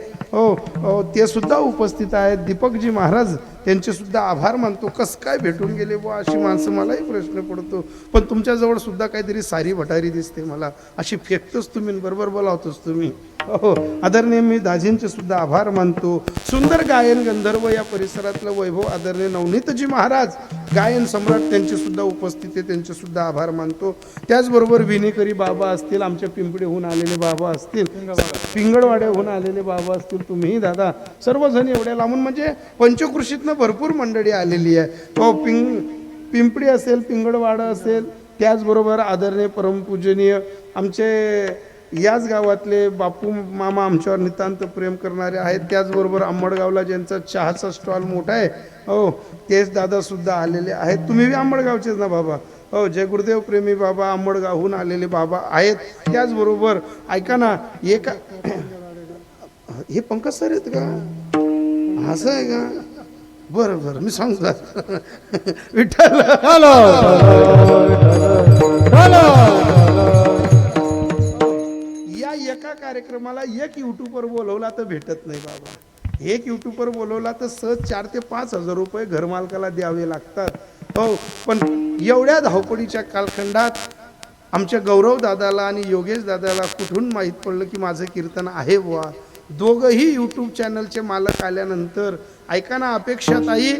ते सुद्धा उपस्थित आहेत. दीपकजी महाराज त्यांचे सुद्धा आभार मानतो. कसं काय भेटून गेले बुवा अशी माणसं, मलाही प्रश्न पडतो. पण तुमच्याजवळ सुद्धा काहीतरी सारी भटारी दिसते मला. अशी फेकतोच तुम्ही, बरोबर बोलावतोच तुम्ही. आदरणीय मी दाजींचे सुद्धा आभार मानतो. सुंदर गायन गंधर्व या परिसरातलं वैभव आदरणीय नवनीतजी महाराज गायन सम्राट त्यांचे सुद्धा उपस्थिती, त्यांचे सुद्धा आभार मानतो. त्याचबरोबर विनेकरी बाबा असतील, आमच्या पिंपळेहून आलेले बाबा असतील, पिंगळवाड्याहून आलेले बाबा असतील, तुम्ही दादा सर्वजण एवढ्या लांबून म्हणजे पंचकृषीतनं भरपूर मंडळी आलेली आहे. पिंपळी असेल, पिंगळवाडा असेल, त्याचबरोबर आदरणीय परमपूजनीय आमचे याच गावातले बापू मामा आमच्यावर नितांत प्रेम करणारे आहेत. त्याचबरोबर आंबडगावला ज्यांचा चहाचा स्टॉल मोठा आहे तेच दादा सुद्धा आलेले आहेत. तुम्ही बी आंबडगावचेच ना बाबा? जय गुरुदेव प्रेमी बाबा आंबडगावहून आलेले बाबा आहेत. त्याचबरोबर ऐका ना, एका हे पंकज सर आहेत का? असं आहे का? बरं मी सांगतो. विठ्ठल एका कार्यक्रमाला एक यूट्यूबर बोलवला तर भेटत नाही बाबा. एक यूट्यूबर बोलवला तर सहज 4 ते 5 हजार रुपये घरमालकाला द्यावे लागतात. पण एवढ्या धावपळीच्या कालखंडात आमच्या गौरव दादाला आणि योगेश दादाला कुठून माहीत पडलं की माझं कीर्तन आहे बुवा. दोघंही यूट्यूब चॅनलचे मालक आल्यानंतर ऐका ना, अपेक्षाताई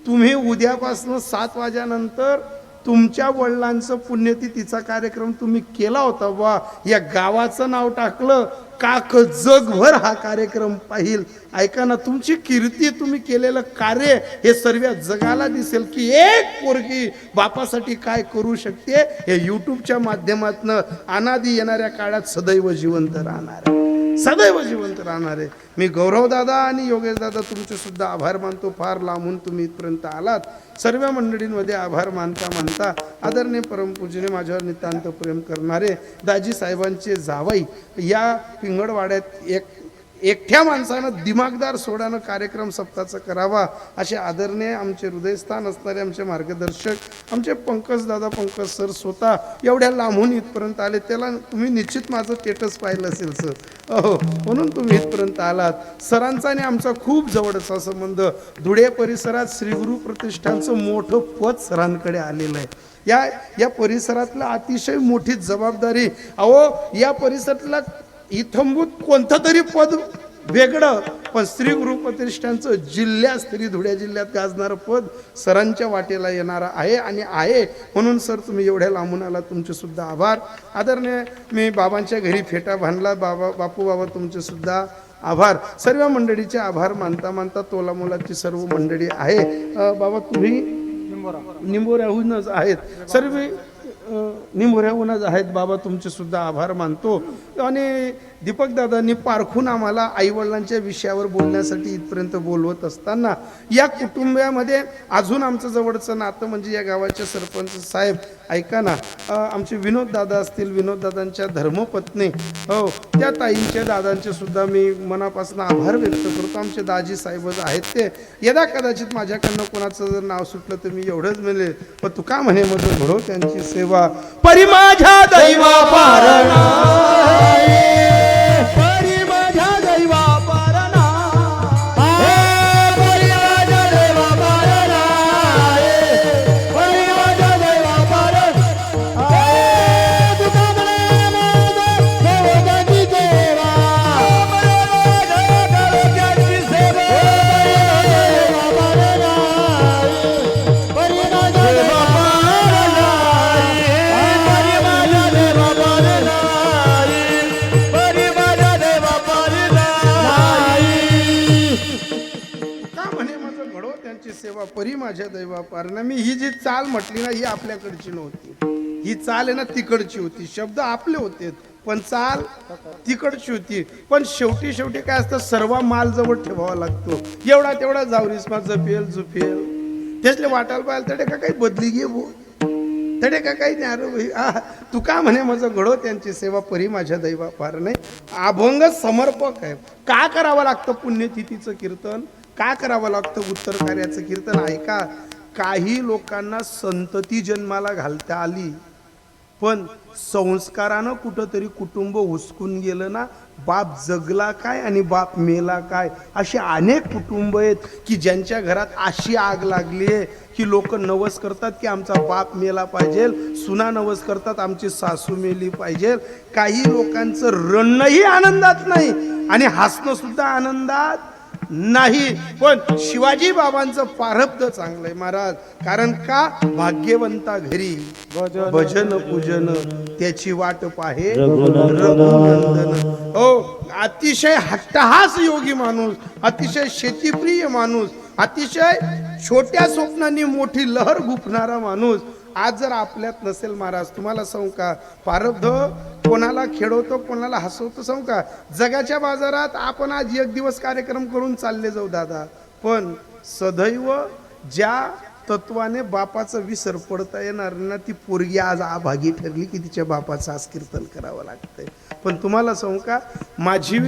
तुम्ही उद्यापासून 7 वाजेनंतर तुमच्या वडिलांचं पुण्यतिथीचा कार्यक्रम तुम्ही केला होता बा. या गावाचं नाव टाकलं का जगभर हा कार्यक्रम पाहिल. ऐका ना, तुमची कीर्ती, तुम्ही केलेलं कार्य हे सर्व जगाला दिसेल की एक पोरगी बापासाठी काय करू शकते. हे यूट्यूबच्या माध्यमातून अनादी येणाऱ्या काळात सदैव जिवंत राहणार आहे, सदैव जिवंत राहणार आहे. मी गौरव दादा आणि योगेश दादा तुमचे सुद्धा आभार मानतो. फार लांबून तुम्ही इथपर्यंत आलात. सर्व मंडळींमध्ये आभार मानता आदरणीय परमपूजने माझ्यावर नितांत प्रेम करणारे दाजी साहेबांचे जावई या पिंगळवाड्यात एकट्या माणसानं दिमागदार सोडानं कार्यक्रम सप्ताहाचा करावा असे आदरणीय आमचे हृदयस्थान असणारे आमचे मार्गदर्शक आमचे पंकज सर स्वतः एवढ्या लांबून इथपर्यंत आले. त्याला तुम्ही निश्चित माझं स्टेटस पाहिलं असेल सर, म्हणून तुम्ही इथपर्यंत आलात. सरांचा आणि आमचा खूप जवळचा संबंध. धुळे परिसरात श्री गुरु प्रतिष्ठानचं मोठं पद सरांकडे आलेलं आहे. या परिसरातलं अतिशय मोठी जबाबदारी. या परिसरातला इथंभूत कोणतं तरी पद वेगळं, पण श्री गुरु प्रतिष्ठानचं जिल्ह्यास्तरीय धुळे जिल्ह्यात गाजणारं पद सरांच्या वाटेला येणारं आहे आणि आहे. म्हणून सर तुम्ही एवढ्या लांबून आला, तुमचे सुद्धा आभार. आदरणीय मी बाबांच्या घरी फेटा बांधला, बापू बाबा तुमचे सुद्धा आभार. सर्व मंडळीचे आभार मानता तोला मोलाची सर्व मंडळी आहे. बाबा तुम्ही निंबोऱ्याहूनच आहेत. सर्व निमुऱ्या उन्हात आहेत बाबा, तुमचे सुद्धा आभार मानतो. आणि दीपक दादांनी पारखून आम्हाला आईवडिलांच्या विषयावर बोलण्यासाठी इथपर्यंत बोलवत असताना या कुटुंबामध्ये अजून आमचं जवळचं नातं म्हणजे या गावाचे सरपंच साहेब, ऐका ना, आमचे विनोद दादा असतील, विनोद दादांच्या धर्मपत्नी, हो त्या ताईंच्या दादांचे सुद्धा मी मनापासून आभार व्यक्त करतो. आमचे दाजी साहेबच आहेत ते. यदा कदाचित माझ्याकडनं कोणाचं जर नाव सुटलं तर मी एवढंच म्हणेल, पण तू का म्हणे मधून घडो त्यांची सेवा परी माझ्या दैवा पारणा, परी माझ्या दैवा पारणा, परी माझ्या दैवा पारणा, परी माझ्या दैवा पारणा, तुका म्हणे माझ्या देवाची सेवा, देवाची सेवा, परी माझ्या दैवा पारणा, परी माझ्या दैवा पारणा, परी माझ्या दैवा पारणा. का म्हणे माझं घडो त्यांची सेवा परी माझ्या दैवा पारणा. मी ही जी चाल म्हटली ना, ही आपल्याकडची नव्हती. ही चाल आहे ना तिकडची होती. शब्द आपले होते पण चाल तिकडची होती. पण शेवटी शेवटी काय असतं, सर्व माल जवळ ठेवावा लागतो. एवढा तेवढा जावरीसमा जपेल जुफेल त्याचले वाटायला पाहिजे तडे का काही बदली घे भो, तडे का काही नाही. अरे भाई तू का म्हणे माझं घडो त्यांची सेवा परी माझ्या दैवा पार नाही. अभंग समर्पक आहे. का करावं लागतं पुण्यतिथीचं कीर्तन, का करावं लागतं उत्तर कार्याचं कीर्तन. ऐका, काही लोकांना संतती जन्माला घालता आली पण संस्कारानं कुठंतरी कुटुंब हुसकून गेलं ना, बाप जगला काय आणि बाप मेला काय. असे अनेक कुटुंब आहेत की ज्यांच्या घरात अशी आग लागली आहे की लोक नवस करतात की आमचा बाप मेला पाहिजे, सुना नवस करतात आमची सासू मेली पाहिजे. काही लोकांचं रडणंही आनंदात नाही आणि हसणं सुद्धा आनंदात नाही. पण शिवाजी बाबांचं प्रारब्ध चांगलंय महाराज. कारण का, भाग्यवंता घरी भजन पूजन त्याची वाट पाहे रघुनंदन. हो, अतिशय हट्टहास योगी माणूस, अतिशय शेतीप्रिय माणूस, अतिशय छोट्या स्वप्नांनी मोठी लहर गुफणारा माणूस आज जर आपल्यात नसेल महाराज, तुम्हाला सांगू का, प्रारब्ध कोणाला खेळवतो कोणाला हसवतो सांगू का. जगाच्या बाजारात आपण आज एक दिवस कार्यक्रम करून चालले जाऊ दादा, पण सदैव ज्या तत्वाने बापाचा विसर पडता येणार ना, ती पोरगी आज आभागी ठरली की तिच्या बापाचं आज कीर्तन करावं लागतंय. पण तुम्हाला सांगू का, माझी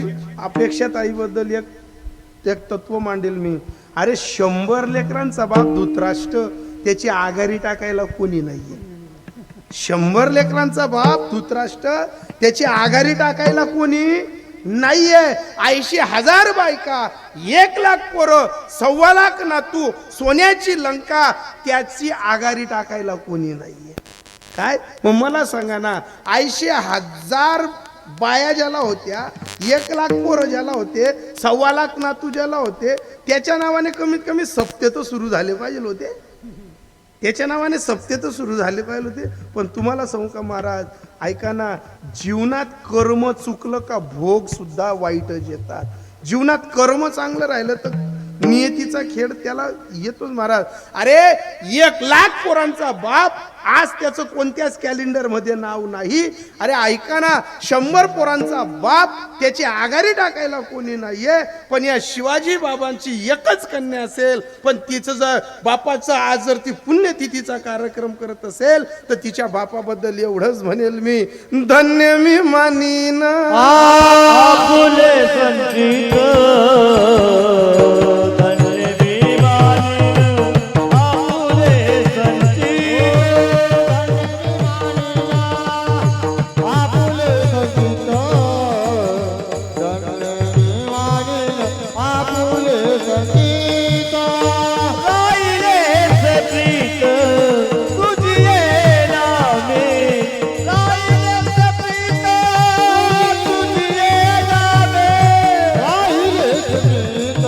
अपेक्षा ताईबद्दल एक तत्व मांडेल मी. अरे 100 लेकरांचा बाप धृतराष्ट्र, त्याची आघाडी टाकायला कोणी नाहीये. 100 लेकरांचा बाप धृतराष्ट्र, त्याची आघाडी टाकायला कोणी नाहीये. 80,000 बायका, 1,00,000 पोरं, 1,25,00,000 नातू, सोन्याची लंका, त्याची आघाडी टाकायला कोणी नाहीये. काय मग मला सांगा ना, 80,000 बाया ज्याला होत्या, 1,00,000 पोरं ज्याला होते, 1,25,00,000 नातू ज्याला होते, त्याच्या नावाने कमीत कमी सप्ते तर सुरू झाले पाहिजे होते. त्याच्या नावाने सप्ते तर सुरू झाले पाहिजे होते. पण तुम्हाला सांगू का महाराज, ऐका ना, जीवनात कर्म चुकलं का भोग सुद्धा वाईटच येतात. जीवनात कर्म चांगलं राहिलं तर नियतीचा खेळ त्याला येतोच महाराज. अरे 1,00,000 पोरांचा बाप, आज त्याचं कोणत्याच कॅलेंडर मध्ये नाव नाही. अरे ऐका ना, 100 पोरांचा बाप, त्याची आघाडी टाकायला कोणी नाहीये. पण या शिवाजी बाबांची एकच कन्या असेल, पण तिचं जर बापाचं आज जर ती पुण्यतिथीचा कार्यक्रम करत असेल तर तिच्या बापाबद्दल एवढंच म्हणेल मी, धन्य मी मानीन आपुले संचित, धन्य मी मानीन आपुले संचित, आपुले संचित, धन्य मानीन आपुले संचित. राहिले से प्रीत तुझिये नामे, राहिले से प्रीत तुझिये नामे, राहिले से प्रीत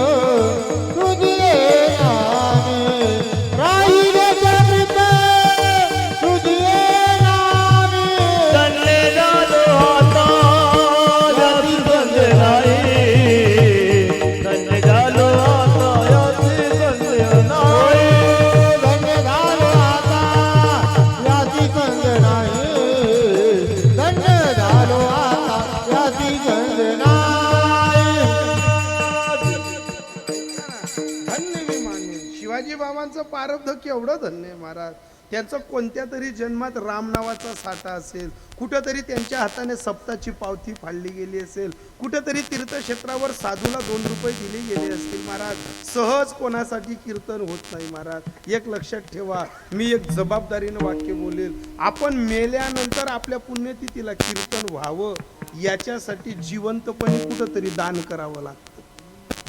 गोपाळरावांचं प्रारब्ध केवढं धन्य आहे महाराज. त्यांचं कोणत्या तरी जन्मात राम नावाचा साठा असेल, कुठंतरी त्यांच्या हाताने सप्ताची पावती फाडली गेली असेल, कुठंतरी तीर्थक्षेत्रावर साधूला 2 रुपये दिले गेले असतील महाराज. सहज कोणासाठी कीर्तन होत नाही महाराज. एक लक्षात ठेवा, मी एक जबाबदारीनं वाक्य बोलेल. आपण मेल्यानंतर आपल्या पुण्यतिथीला कीर्तन व्हावं याच्यासाठी जिवंतपणे कुठंतरी दान करावं लागतं,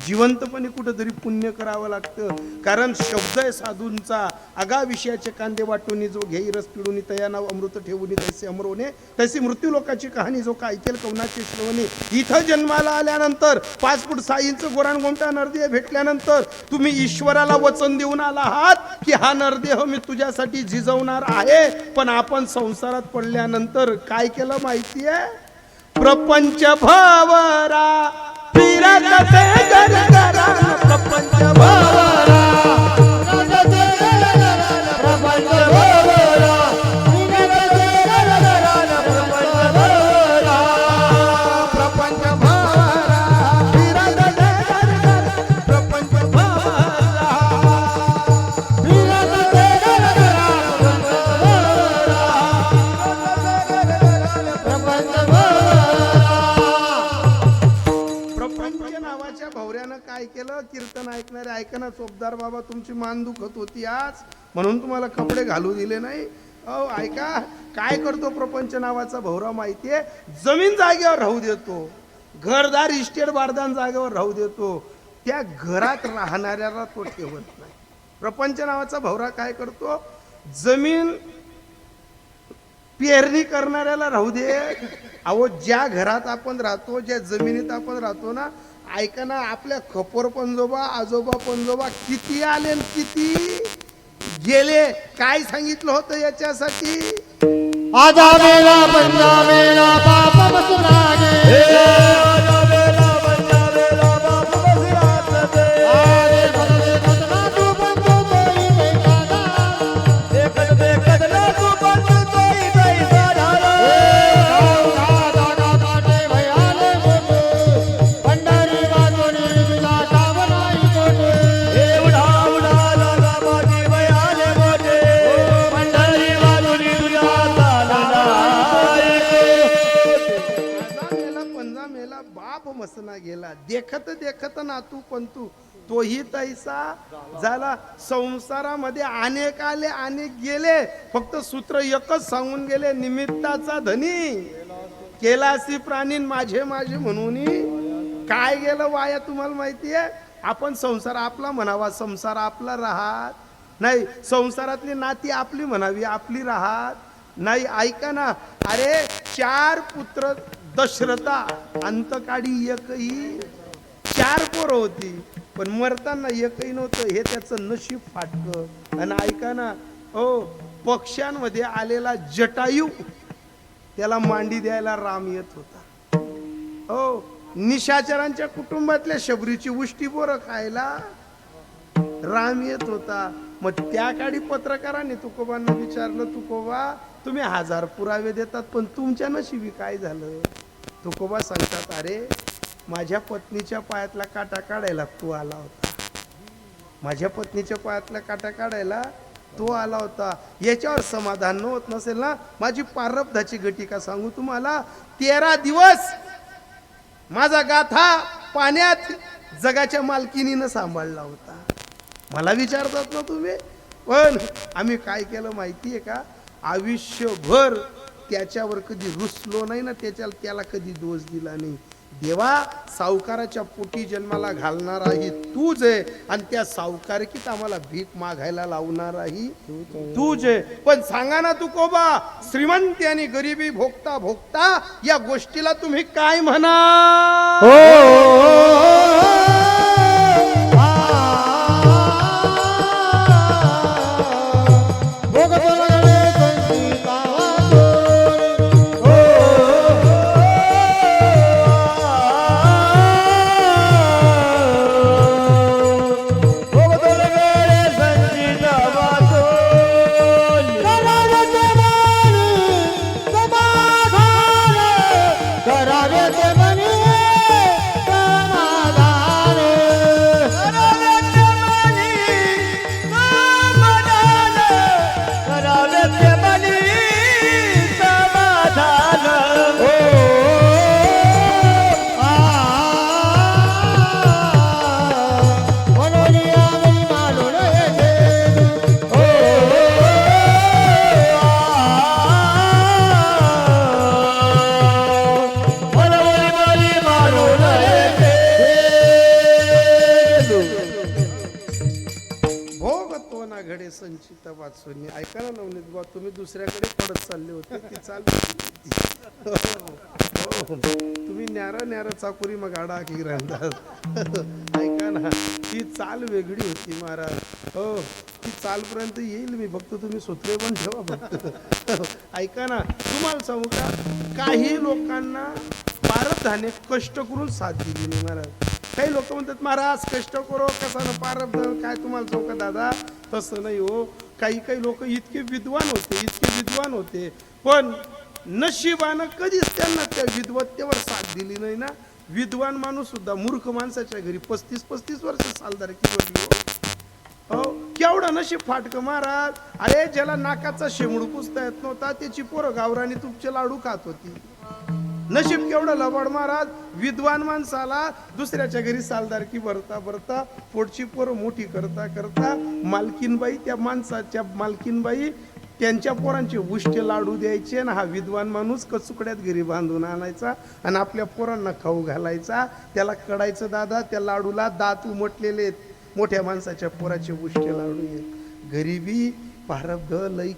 जिवंतपणे कुठंतरी पुण्य करावं लागतं. कारण शब्द आहे साधूंचा, अगा विषयाचे कांदे वाटून जो घेई रस पिढून तया नाव अमृत ठेवून तैसे अमरोने तशी मृत्यू लोकाची कहाणी जो का ऐकेल कवनाचे श्रवणे. इथं जन्माला आल्यानंतर 5 फूट 6 इंच गोराण गोमटा नरदेह भेटल्यानंतर तुम्ही ईश्वराला वचन देऊन आला आहात की हा नरदेह मी तुझ्यासाठी झिजवणार आहे. पण आपण संसारात पडल्यानंतर काय केलं माहितीये? प्रपंच भवरा फिरत ते गरगरा, प्रपंच भवरा प्रपंच भवरा, प्रपंच भवरा, फिरत ते गरगरा, प्रपंच भवरा, फिरत ते गरगरा, प्रपंच भवरा. प्रपंच नावाच्या भवऱ्यानं काय केलं? कीर्तन ऐकणारे ऐकना चोपदार बाबा, तुमची मान दुखत होती आज म्हणून तुम्हाला कपडे घालू दिले नाही. अहो ऐका, काय करतो प्रपंच नावाचा भवरा माहितीये? जमीन जागेवर राहू देतो, घरदार इस्टेट बारदान जागेवर राहू देतो, त्या घरात राहणाऱ्याला तो ठेवत नाही. प्रपंच नावाचा भवरा काय करतो? जमीन पेरणी करणाऱ्याला राहू दे. अहो ज्या घरात आपण राहतो, ज्या जमिनीत आपण राहतो ना, ऐका ना, आपल्या खपोर पंजोबा आजोबा पंजोबा किती आले आणि किती गेले, काय सांगितलं होतं याच्यासाठी? आजा मेला पंजा मेला पाप मसुरागे, आरे भगवे भगना तू बंधू कोई बेगाना, दादा काटे भयाले मोठे, पंढरी वाजोनी विलासा बनाई कोठे, पंजा मेला बाप मसना गेला. देखत देखत नातू पंतू तोही तैसा झाला. संसारामध्ये अनेक आले अनेक गेले, फक्त सूत्र एकच सांगून गेले, निमित्ताचा धनी केलासी प्राणी माझे माझे म्हणून. काय गेलं वाया तुम्हाला माहितीये? आपण संसार आपला म्हणावा, संसार आपला राहत नाही. संसारातली नाती आपली म्हणावी, आपली राहत नाही. ऐका ना, अरे 4 पुत्र दशरथा, अंतकाळी एकही 4 पोरं होती, पण मरताना एकही नव्हतं. हे त्याचं नशीब फाटलं. आणि ऐका ना, हो, पक्ष्यांमध्ये आलेला जटायू, त्याला मांडी द्यायला राम येत होता. हो, निशाचरांच्या कुटुंबातल्या शबरीची उष्टी बोरं खायला राम येत होता. मग त्या काळी पत्रकारांनी तुकोबांना विचारलं, तुकोबा तुम्ही 1000 पुरावे देतात, पण तुमच्या नशिबी काय झालं? तुकोबा सांगतात, अरे माझ्या पत्नीच्या पायातला काटा काढायला तो आला होता, माझ्या पत्नीच्या पायातला काटा काढायला तो आला होता. याच्यावर समाधान न होत नसेल ना, माझी प्रारब्धाची गटिका सांगू तुम्हाला. 13 दिवस माझा गाथा पाण्यात जगाच्या मालकिनीनं सांभाळला होता. मला विचारतात ना तुम्ही, पण आम्ही काय केलं माहितीये का? आयुष्यभर त्याच्यावर कधी रुसलो नाही ना, त्याला कधी दोष दिला नाही. देवा, सावकाराच्या पोटी जन्माला घालणाराही तूच आहे, आणि त्या सावकारकीत आम्हाला भीक मागायला लावणाराही तूच आहे. पण सांगा ना तुकोबा, श्रीमंती आणि गरिबी भोगता भोगता या गोष्टीला तुम्ही काय म्हणा? करावे ते म्हणे समाधान. सोनी ऐका ना नवनीत बुवा, तुम्ही दुसऱ्याकडे पडत चालले होते ती चाल हो, तुम्ही न्यारा न्यारा चाकुरी मग आडा की राहतात ऐका ना, ती चाल वेगळी होती महाराज. हो, ती चालपर्यंत येईल मी, फक्त तुम्ही सुत्रे पण ठेवा फक्त. ऐका ना, तुम्हाला सांगू का, काही लोकांना प्रारब्धाने कष्ट करून साथ दिली नाही महाराज. काही लोक म्हणतात महाराज कष्ट करो कसा ना प्रारब्ध काय, तुम्हाला चौका दादा तसं नाही हो. काही काही लोक इतके विद्वान होते पण नशिबानं कधीच त्यांना त्या विद्वत्तेवर साथ दिली नाही ना. विद्वान माणूस सुद्धा मूर्ख माणसाच्या घरी 35-35 वर्ष सालदारकी बदली हो. केवढा नशीब फाटक महाराज. अरे ज्याला नाकाचा शेमडू पुसता येत नव्हता त्याची पोरं गावरानी तुपचे लाडू खात होती. नशीब केवढं लबाड महाराज. विद्वान माणसाला दुसऱ्याच्या घरी सालदारकी भरता पोटची पोरं मोठी करता मालकीनबाई, त्या माणसाच्या मालकीनबाई त्यांच्या पोरांचे उष्टे लाडू द्यायचे ना. हा विद्वान माणूस कचुकड्यात घरी बांधून आणायचा आणि आपल्या पोरांना खाऊ घालायचा. त्याला कडायचं दादा, त्या लाडूला दात उमटलेले मोठ्या माणसाच्या पोराचे उष्टे लाडू आहेत. गरिबी प्रारब्ध लई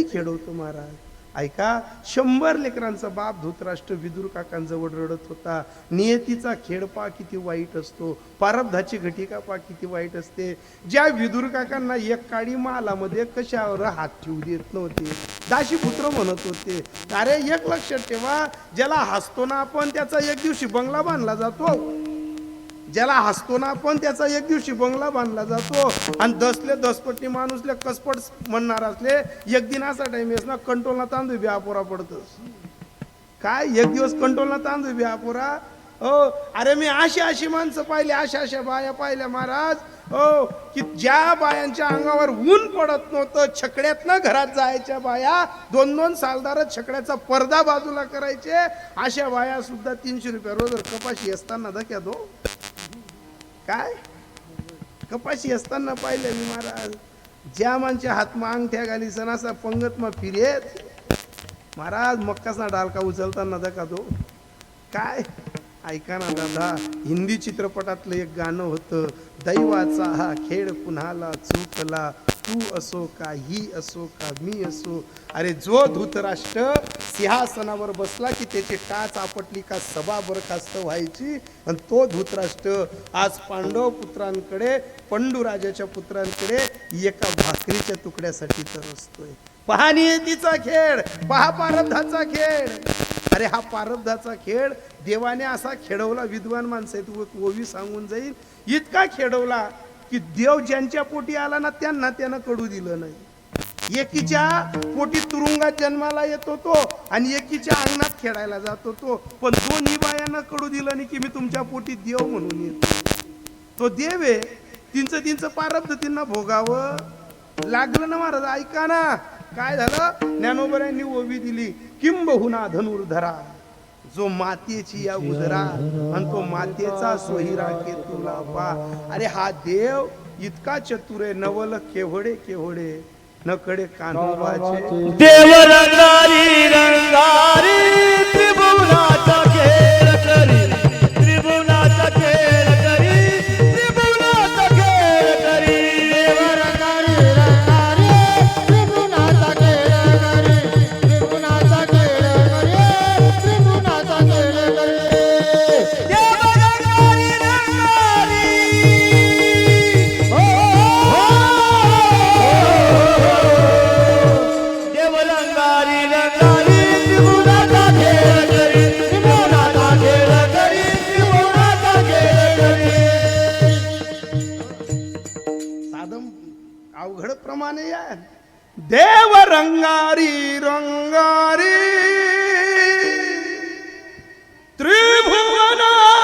खेळवतं महाराज. ऐका, 100 लेकरांचा बाप धृतराष्ट्र विदुर काकांजवळ रडत होता. नियतीचा खेळ पा किती वाईट असतो, प्रारब्धाची घटिका पा किती वाईट असते. ज्या विदुर काकांना एक काळी महालामध्ये कशावर हात ठेवू देत नव्हते, दाशीपुत्र म्हणत होते. अरे एक लक्षात ठेवा, ज्याला हसतो ना आपण त्याचा एक दिवशी बंगला बांधला जातो. ज्याला हसतो ना आपण त्याचा एक दिवशी बंगला बांधला जातो. आणि दसपट्टी माणूसले कसपट म्हणणार असले एक दिन असा टाइम येस ना, कंट्रोलला तांदूळ बी अपोरा पडतस. काय एक दिवस कंट्रोलला तांदूळ बी अपोरा. हो, अरे मी अशी माणसं पाहिली, अशा बाया पाहिल्या महाराज. हो, की ज्या बायांच्या अंगावर ऊन पडत नव्हतं, छकड्यातनं घरात जायच्या बाया 2-2 सालदार छकड्याचा पडदा बाजूला करायचे. अशा बाया सुद्धा 300 रुपये रोज कपाशी असताना धक्यात हो. काय कपाशी असताना पाहिले मी महाराज. ज्या माणच्या हातमा अंगठ्या घाली सणासा पंगत मा फिरेत महाराज, मक्कासना डालका उचलताना धक्का दो. काय ऐका ना दादा, हिंदी चित्रपटातलं एक गाणं होतं, दैवाचा हा खेळ कुणाला चुकला, तू असो का ही असो का मी असो. अरे जो धृतराष्ट्र सिंहासनावर बसला की त्याची टाच आपटली का सभा बरखास्त व्हायची. आणि तो धृतराष्ट्र आज पांडव पुत्रांकडे, पंडूराजाच्या पुत्रांकडे एका भाकरीच्या तुकड्यासाठी तरसतोय. पहा नियतीचा खेळ, पहा प्रारब्धाचा खेळ. अरे हा प्रारब्धाचा खेळ देवाने असा खेळवला. विद्वान माणसं आहेत, ओवी सांगून जाईल, इतका खेळवला की देव ज्यांच्या पोटी आला ना त्यांना त्यानं कडू दिलं नाही. एकीच्या पोटी तुरुंगात जन्माला येतो तो आणि एकीच्या अंगणात खेळायला जातो तो, पण दोन्ही बायांना कडू दिलं नाही की मी तुमच्या पोटी देव म्हणून येतो. तो देव आहे, तिंचं प्रारब्ध त्यांना भोगावं लागलं ना महाराज. ऐका ना काय झालं, ज्ञानोबरांनी ओवी दिली, किंबहुना धनुर्धरा जो मातेची या उदरा आणि तो मातेचा सोहिरा केतुला पा. अरे हा देव इतका चतुर आहे, नवल केवढे नकडे कान्होबाचे. देव रंगारी रंगारी त्रिभुवनाचा खेळ करी, त्रिभुवनाचा खेळ करी, त्रिभुवनाचा खेळ करी. देव रंगारी रंगारी त्रिभुवनाचा खेळ करी, त्रिभुवनाचा खेळ करी, त्रिभुवनाचा खेळ करी. देव रंगारी रंगारी देव रंगारी रंगारी त्रिभुवनाचा खेळ करी, त्रिभुवनाचा खेळ करी, त्रिभुवनाचा खेळ करी. साधम अवघड प्रमाणे या. देव रंगारी रंगारी त्रिभुवनाचा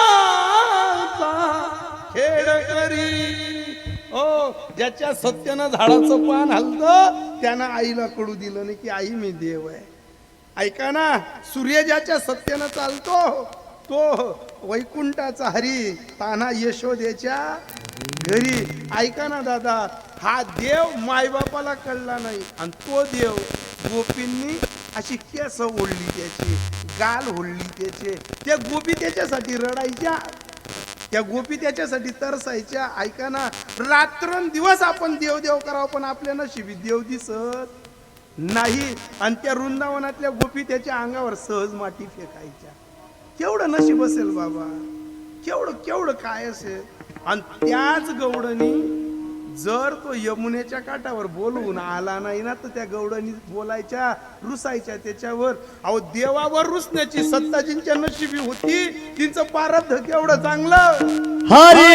खेळ करी. ओ ज्याच्या सत्यानं झाडाचं पान हलतं त्यानं आईला कडू दिलं नाही की आई मी देव आहे. ऐका ना, सूर्य ज्याच्या सत्यानं चालतो तो वैकुंठाचा हरी, तान्हा यशोदेच्या घरी. ऐका ना दादा, हा देव मायबापाला कळला नाही आणि तो देव गोपींनी अशी केस ओढली त्याची, गाल ओढली त्याचे. त्या गोपी त्याच्यासाठी रडायच्या, त्या गोपी त्याच्यासाठी तरसायच्या. ऐका ना, रात्रंदिवस आपण देव देव करावं, पण आपल्या नशिबी देव दिसत नाही. आणि त्या वृंदावनातल्या गोपी त्याच्या अंगावर सहज माती फेकायच्या. केवढं नशीब असेल बाबा, केवढं केवढं काय असेल. आणि त्याच गवडणी जर तो यमुनेच्या काठावर बोलवून आला नाही ना, तर त्या गवडणी बोलायच्या, रुसायच्या त्याच्यावर. अहो, देवावर रुसण्याची सत्ता जिंच्या नशिबी होती, तिचं प्रारब्ध केवढं चांगलं. हरी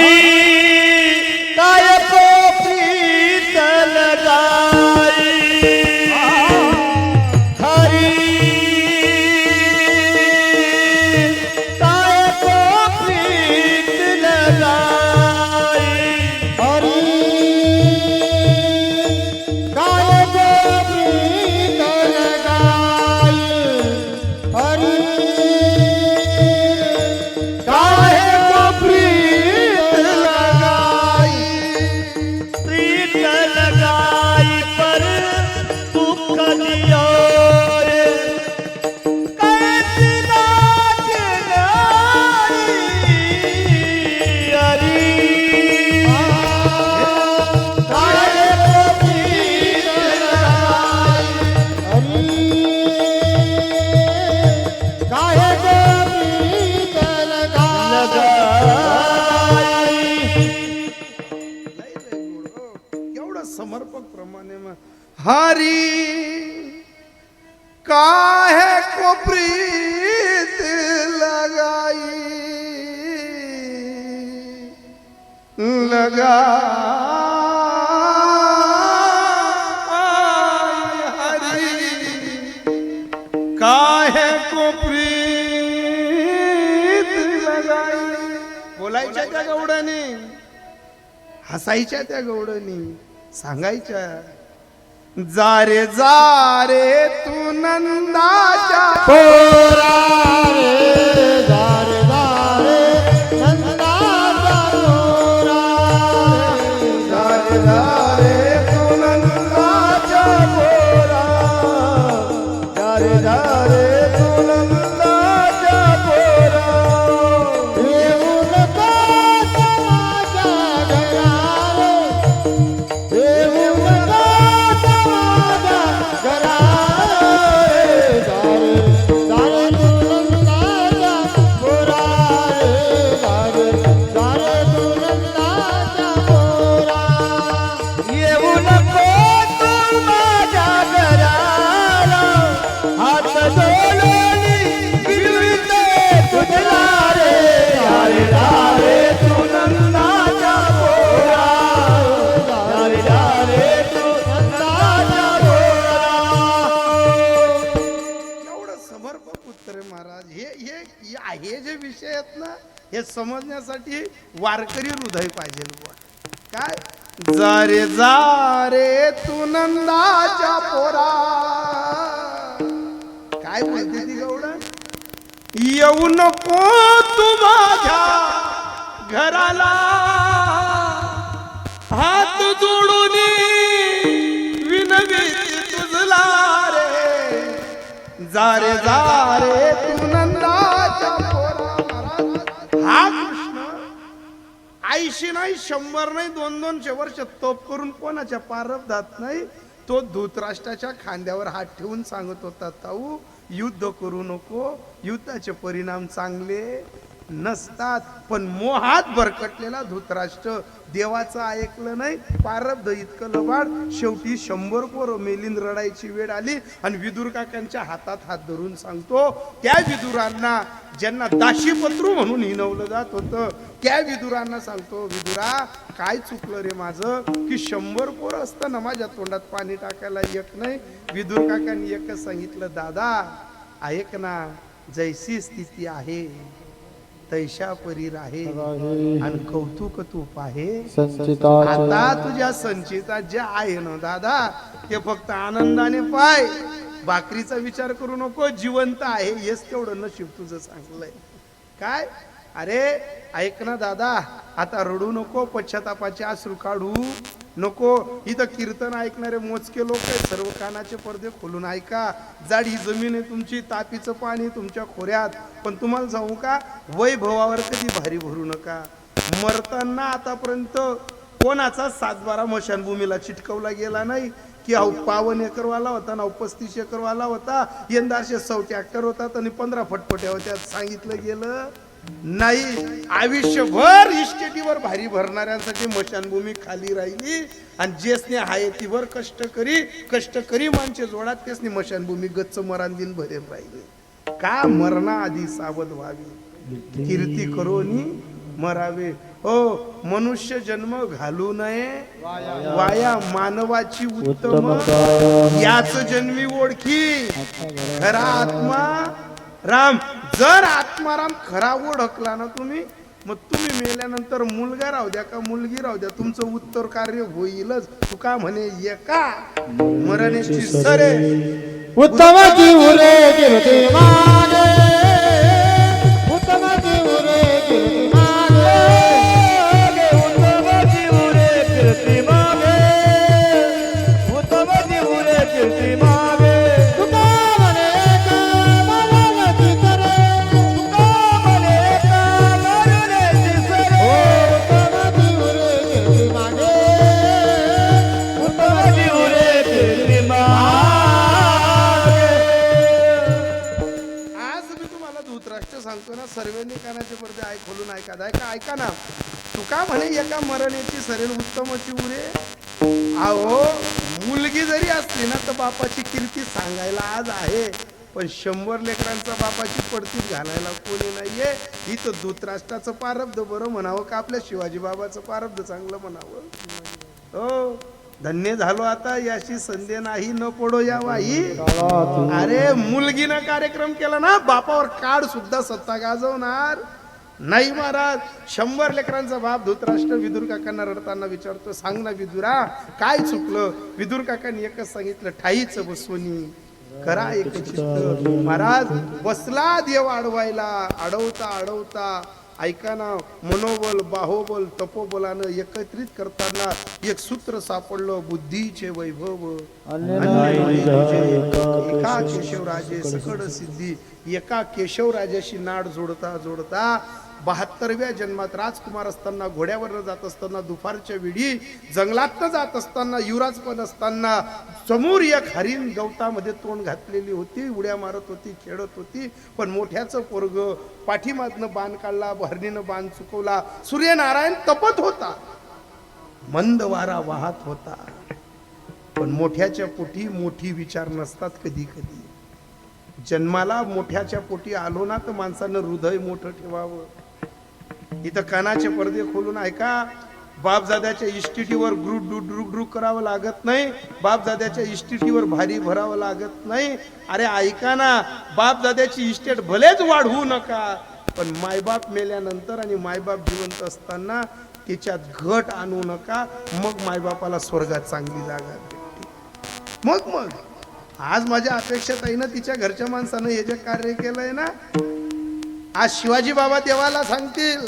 काय प्रीत लगाई, हरी काय प्रीत लगाई, हरी काय प्रीत लगाई, हरी काय प्रीत लगाई, प्रीत लगाई पर दुख दिया रे, कैसी नाच गाई, हरी काय प्रीत लगाई, हरी काय प्रीत लगाई. लय लय गोड हो. केवढं समर्पक प्रमाणे हरी काहे को प्रीत लगाई, हरी काहे को प्रीत लगाई. बोलायच्या त्या गवडणी, हसायच्या त्या गवडणी, सांगायच्या जारे जारे तू नंदाच्या पोरा रे दारे दारे नंदाचा पोरा रे. जारे जारे तू नंदाच्या पोरा, जारे जारे तू नंदाच्या पोरा. येऊ नको माझ्या घरारे, येऊ नको माझ्या घरारे. दारे दारे तू नंदाचा पोरा रे, दारे दारे तू नंदाचा पोरा. येऊ नको तू माझ्या घराला, हात जोडून विनविते तुझला रे, अरे रे तू नंदाच्या पोरा, अरे रे तू नंदाच्या पोरा. एवढं समर्पक उत्तर आहे महाराज. हे जे विषय आहेत ना, हे समजण्यासाठी वारकरी हृदय पाहिजे बुवा. काय जारे जारे तू नंदाच्या पोरा, काय बोलते ती गवडा. येऊ नको तू माझ्या घराला, हात जोडून विनवी तुझला रे, जारे जारे तू नंदाच्या पोरा. हा कृष्ण 80 नाही 100 नाही 200 वर्ष तप करून कोणाच्या प्रारब्धात नाही, तो धृतराष्ट्राच्या खांद्यावर हात ठेवून सांगत होता, ताऊ युद्ध करू नको, युद्धाचे परिणाम चांगले नसतात. पण मोहात भरकटलेला धृतराष्ट्र देवाचं ऐकलं नाही, प्रारब्ध इतकं लबाड. शेवटी 100 पोरं मेलीन, रडायची वेळ आली. आणि विदुर काकांच्या हातात हात धरून सांगतो, त्या विदुरांना ज्यांना दाशीपत्रू म्हणून हिनवलं जात होतं, त्या विदुरांना सांगतो, विदुरा काय चुकलं रे माझं, की 100 पोरं असताना माझ्या तोंडात पाणी टाकायला एक नाही. विदुर काकांनी एकच सांगितलं, दादा ऐक ना, जैसी स्थिती आहे तैशा परी राहे, आणि कौतुक तू पाहे. आता तुझ्या संचितात जे आहे ना दादा, ते फक्त आनंदाने पाय, भाकरीचा विचार करू नको. जिवंत आहे हेच तेवढं नशीब तुझं चांगलंय. काय अरे ऐक ना दादा, आता रडू नको, पश्चातापाचे अश्रू काढू नको. इथं कीर्तन ऐकणारे मोजके लोक आहेत, सर्व कानाचे पडदे खोलून ऐका. जाडी जमीन आहे तुमची, तापीचं पाणी तुमच्या खोऱ्यात. पण तुम्हाला सांगू का, वैभवावर कधी भारी भरू नका. मरताना आतापर्यंत कोणाचा 7-12 मशानभूमीला चिटकवला गेला नाही की अहो 52 एकरवाला होता ना 35 एकरवाला होता, यंदा 100 ट्रॅक्टर होतात आणि 15 फटफट्या होत्या, सांगितलं गेलं नाही. आयुष्यभर इस्टेटीवर भारी भरणाऱ्यांसाठी मशानभूमी खाली राहिली आणि जेसने हायतीवर कष्टकरी माणसे जोडात तेसने मशानभूमी गच्च मरान दिन भरेल राहिली. का मरणा आधी सावध व्हावी, कीर्ती करोनी मरावे. हो, मनुष्य जन्म घालू नये वाया, मानवाची उत्तम याच जन्मी ओळखी खरा आत्मा राम. जर आत्माराम खरा ओळखला ना तुम्ही, मग तुम्ही मेल्यानंतर मुलगा राहू द्या का मुलगी राहू द्या, तुमचं उत्तर कार्य होईलच. तुका म्हणे एका मरण्याची सरे उत्तमाची उरे कीर्ती मागे, उत्तमाची उरे कीर्ती मागे, उत्तमाची उरे कीर्ती मागे, उत्तमाची उरे कीर्ती मागे. तुका म्हणे का मरणाची सरे, तुका म्हणे का मरण्याची सरे, उत्तमाची उरे कीर्ती मागे, उत्तमाची उरे कीर्ती मागे. आज मी तुम्हाला धृतराष्ट्र सांगतो ना, सर्वांनी कानाचे पडदे खोलून ऐका ना. तुका म्हणे एका मरण्याची सरेल उत्तमाची उरे. अहो, मुलगी जरी असली ना तर बापाची कीर्ती सांगायला आज आहे, पण 100 लेकरांचा बापाची पडतीत घालायला कोणी नाहीये. इथं धृतराष्ट्राचं पारब्ध बरं म्हणावं का आपल्या शिवाजी बाबाचं पारब्ध चांगलं म्हणावं. हो, धन्य झालो आता, याची संधी नाही न पडो या वाई. अरे मुलगीनं कार्यक्रम केला ना, बापावर काढ सुद्धा सत्ता गाजवणार नाही महाराज. 100 लेकरांचा बाप धृतराष्ट्र विदुर काकांना रडताना विचारतो, सांग ना विदुरा काय चुकलं. विदुर काकांनी एकच सांगितलं, ठाईच बसवणी करा एक चित्त. महाराज बसला देव अडवायला, अडवता ऐका ना, मनोबल बाहोबल तपोबलानं एकत्रित करताना एक सूत्र सापडलं, बुद्धीचे वैभव एका केशवराजे सकड सिद्धी. एका केशवराजाशी नाड जोडता 72व्या जन्मात राजकुमार असताना, घोड्यावर जात असताना, दुपारच्या वेळी जंगलात जात असताना, युवराज पण असताना समोर एक हरिण गवतामध्ये तोंड घातलेली होती, उड्या मारत होती, खेळत होती. पण मोठ्याचं पोरग पाठीमागनं बाण काढला, हरणीनं बाण चुकवला. सूर्यनारायण तपत होता, मंद वारा वाहत होता. पण मोठ्याच्या पोटी मोठी विचार नसतात. कधी जन्माला मोठ्याच्या पोटी आलो ना तर माणसानं हृदय मोठं ठेवावं. इथं कानाचे पडदे खोलून ऐका. बापजाद्याच्या इस्टिटीवर ग्रुप करावं लागत नाही, बापजाद्याच्या इस्टिटीवर भारी भरावं लागत नाही. अरे ऐका ना, बापजाद्याची इस्टेट भलेच वाढवू नका, पण मायबाप मेल्यानंतर आणि मायबाप जिवंत असताना त्याच्यात घट आणू नका. मग मायबापाला स्वर्गात चांगली जागा भेटते. मग आज माझ्या अपेक्षात आहे ना, तिच्या घरच्या माणसानं हे जे कार्य केलंय ना, आज शिवाजी बाबा देवाला सांगतील,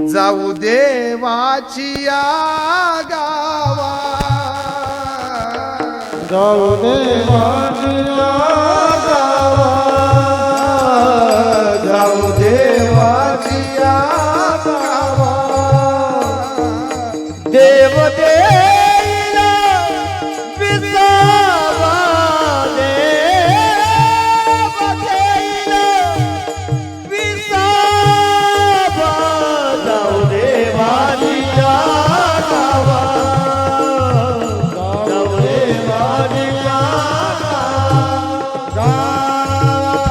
जाऊ देवाची या गावा, जाऊ देवाची या गावा, जाऊ देवाची या गावा. देव देईला विसावा, देव देईला विसावा, जाऊ देवाच्या गावा, जाऊ देवाच्या गावा.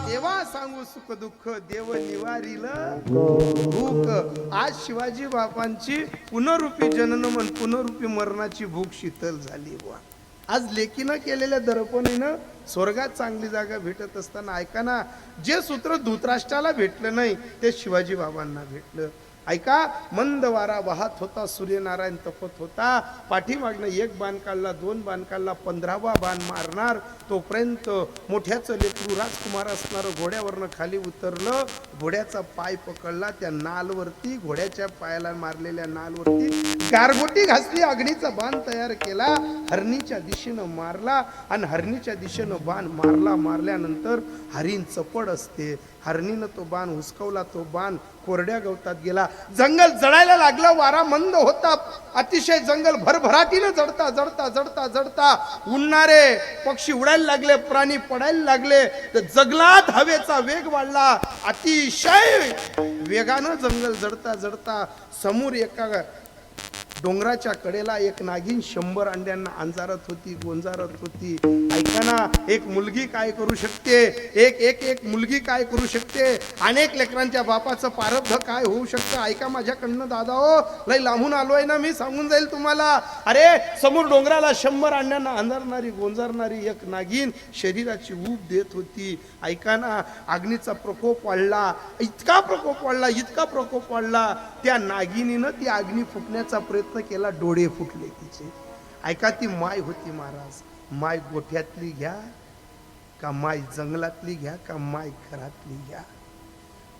देवा सांगू सुख दुःख, देव निवारील भूक. आज शिवाजी बापांची पुनरूपी जनन मन पुनरूपी मरणाची भूक शीतल झाली. बुवा, आज लेकीनं केलेल्या दर्पणीनं स्वर्गात चांगली जागा भेटत असताना ऐका ना, जे सूत्र धृतराष्ट्राला भेटलं नाही ते शिवाजी बाबांना भेटलं. ऐका, मंद वारा वाहत होता, सूर्यनारायण तपत होता. पाठीमागनं 1 बाण काढला, 2 बाण काढला, 15वा बाण मारणार तोपर्यंत मोठ्याचं लेकरू राजकुमार असणारं घोड्यावरनं खाली उतरलं. घोड्याचा पाय पकडला, त्या नालवरती, घोड्याच्या पायाला मारलेल्या नालवरती गारगोटी घासली, अग्नीचा बाण तयार केला. हरणीच्या दिशेनं मारला आणि हरणीच्या दिशेनं बाण मारल्यानंतर हरीण चपड असते. हरणीनं तो बाण हुसकवला, तो बाण कोरड्या गवतात गेला. जंगल जळायला लागलं, वारा मंद होता, अतिशय जंगल भरभराटीनं जडता उडणारे पक्षी उडायला लागले, प्राणी पडायला लागले. तर जंगलात हवेचा वेग वाढला, अतिशय वेगानं जंगल जडता समोर एका डोंगराच्या कडेला एक नागिन 100 अंड्यांना अंजारत होती, गोंजारत होती. ऐका ना, एक मुलगी काय करू शकते, एक मुलगी काय करू शकते, अनेक लेकरांच्या बापाचं प्रारब्ध काय होऊ शकतं. ऐका माझ्याकडनं दादा, हो लय लांबून आलोय ना मी, सांगून जाईल तुम्हाला. अरे समोर डोंगराला 100 अंड्यांना अंजारणारी गोंजारणारी एक नागिन शरीराची ऊब देत होती. ऐका ना, अग्नीचा प्रकोप वाढला, इतका प्रकोप वाढला, त्या नागिनीनं ती अग्नी फुटण्याचा प्रयत्न केला, डोळे फुटले तिचे. ऐका, ती माय होती महाराज. माय गोठ्यातली घ्या का माय जंगलातली घ्या का माय घरातली घ्या.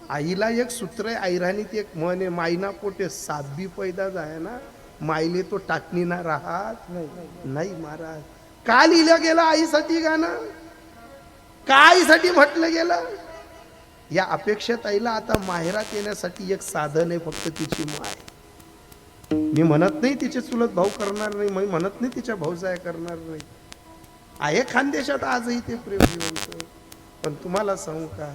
आईला एक सूत्र आहे, ऐराणीत एक म्हण आहे, मायना पोटे साप बी पैदा जाय ना, मायले तो टाकणी ना राहत नाही महाराज. का लिहिलं गेलं आईसाठी गाणं, का आईसाठी म्हटलं गेलं. या अपेक्षेत आईला आता माहेरात येण्यासाठी एक साधन आहे, फक्त तिची माय. मी म्हणत नाही तिचे चुलत भाऊ करणार नाही, मी म्हणत नाही तिच्या भाऊजाया करणार नाही. आहे खानदेशात आजही ते प्रेम जिवंत. पण तुम्हाला सांगू का,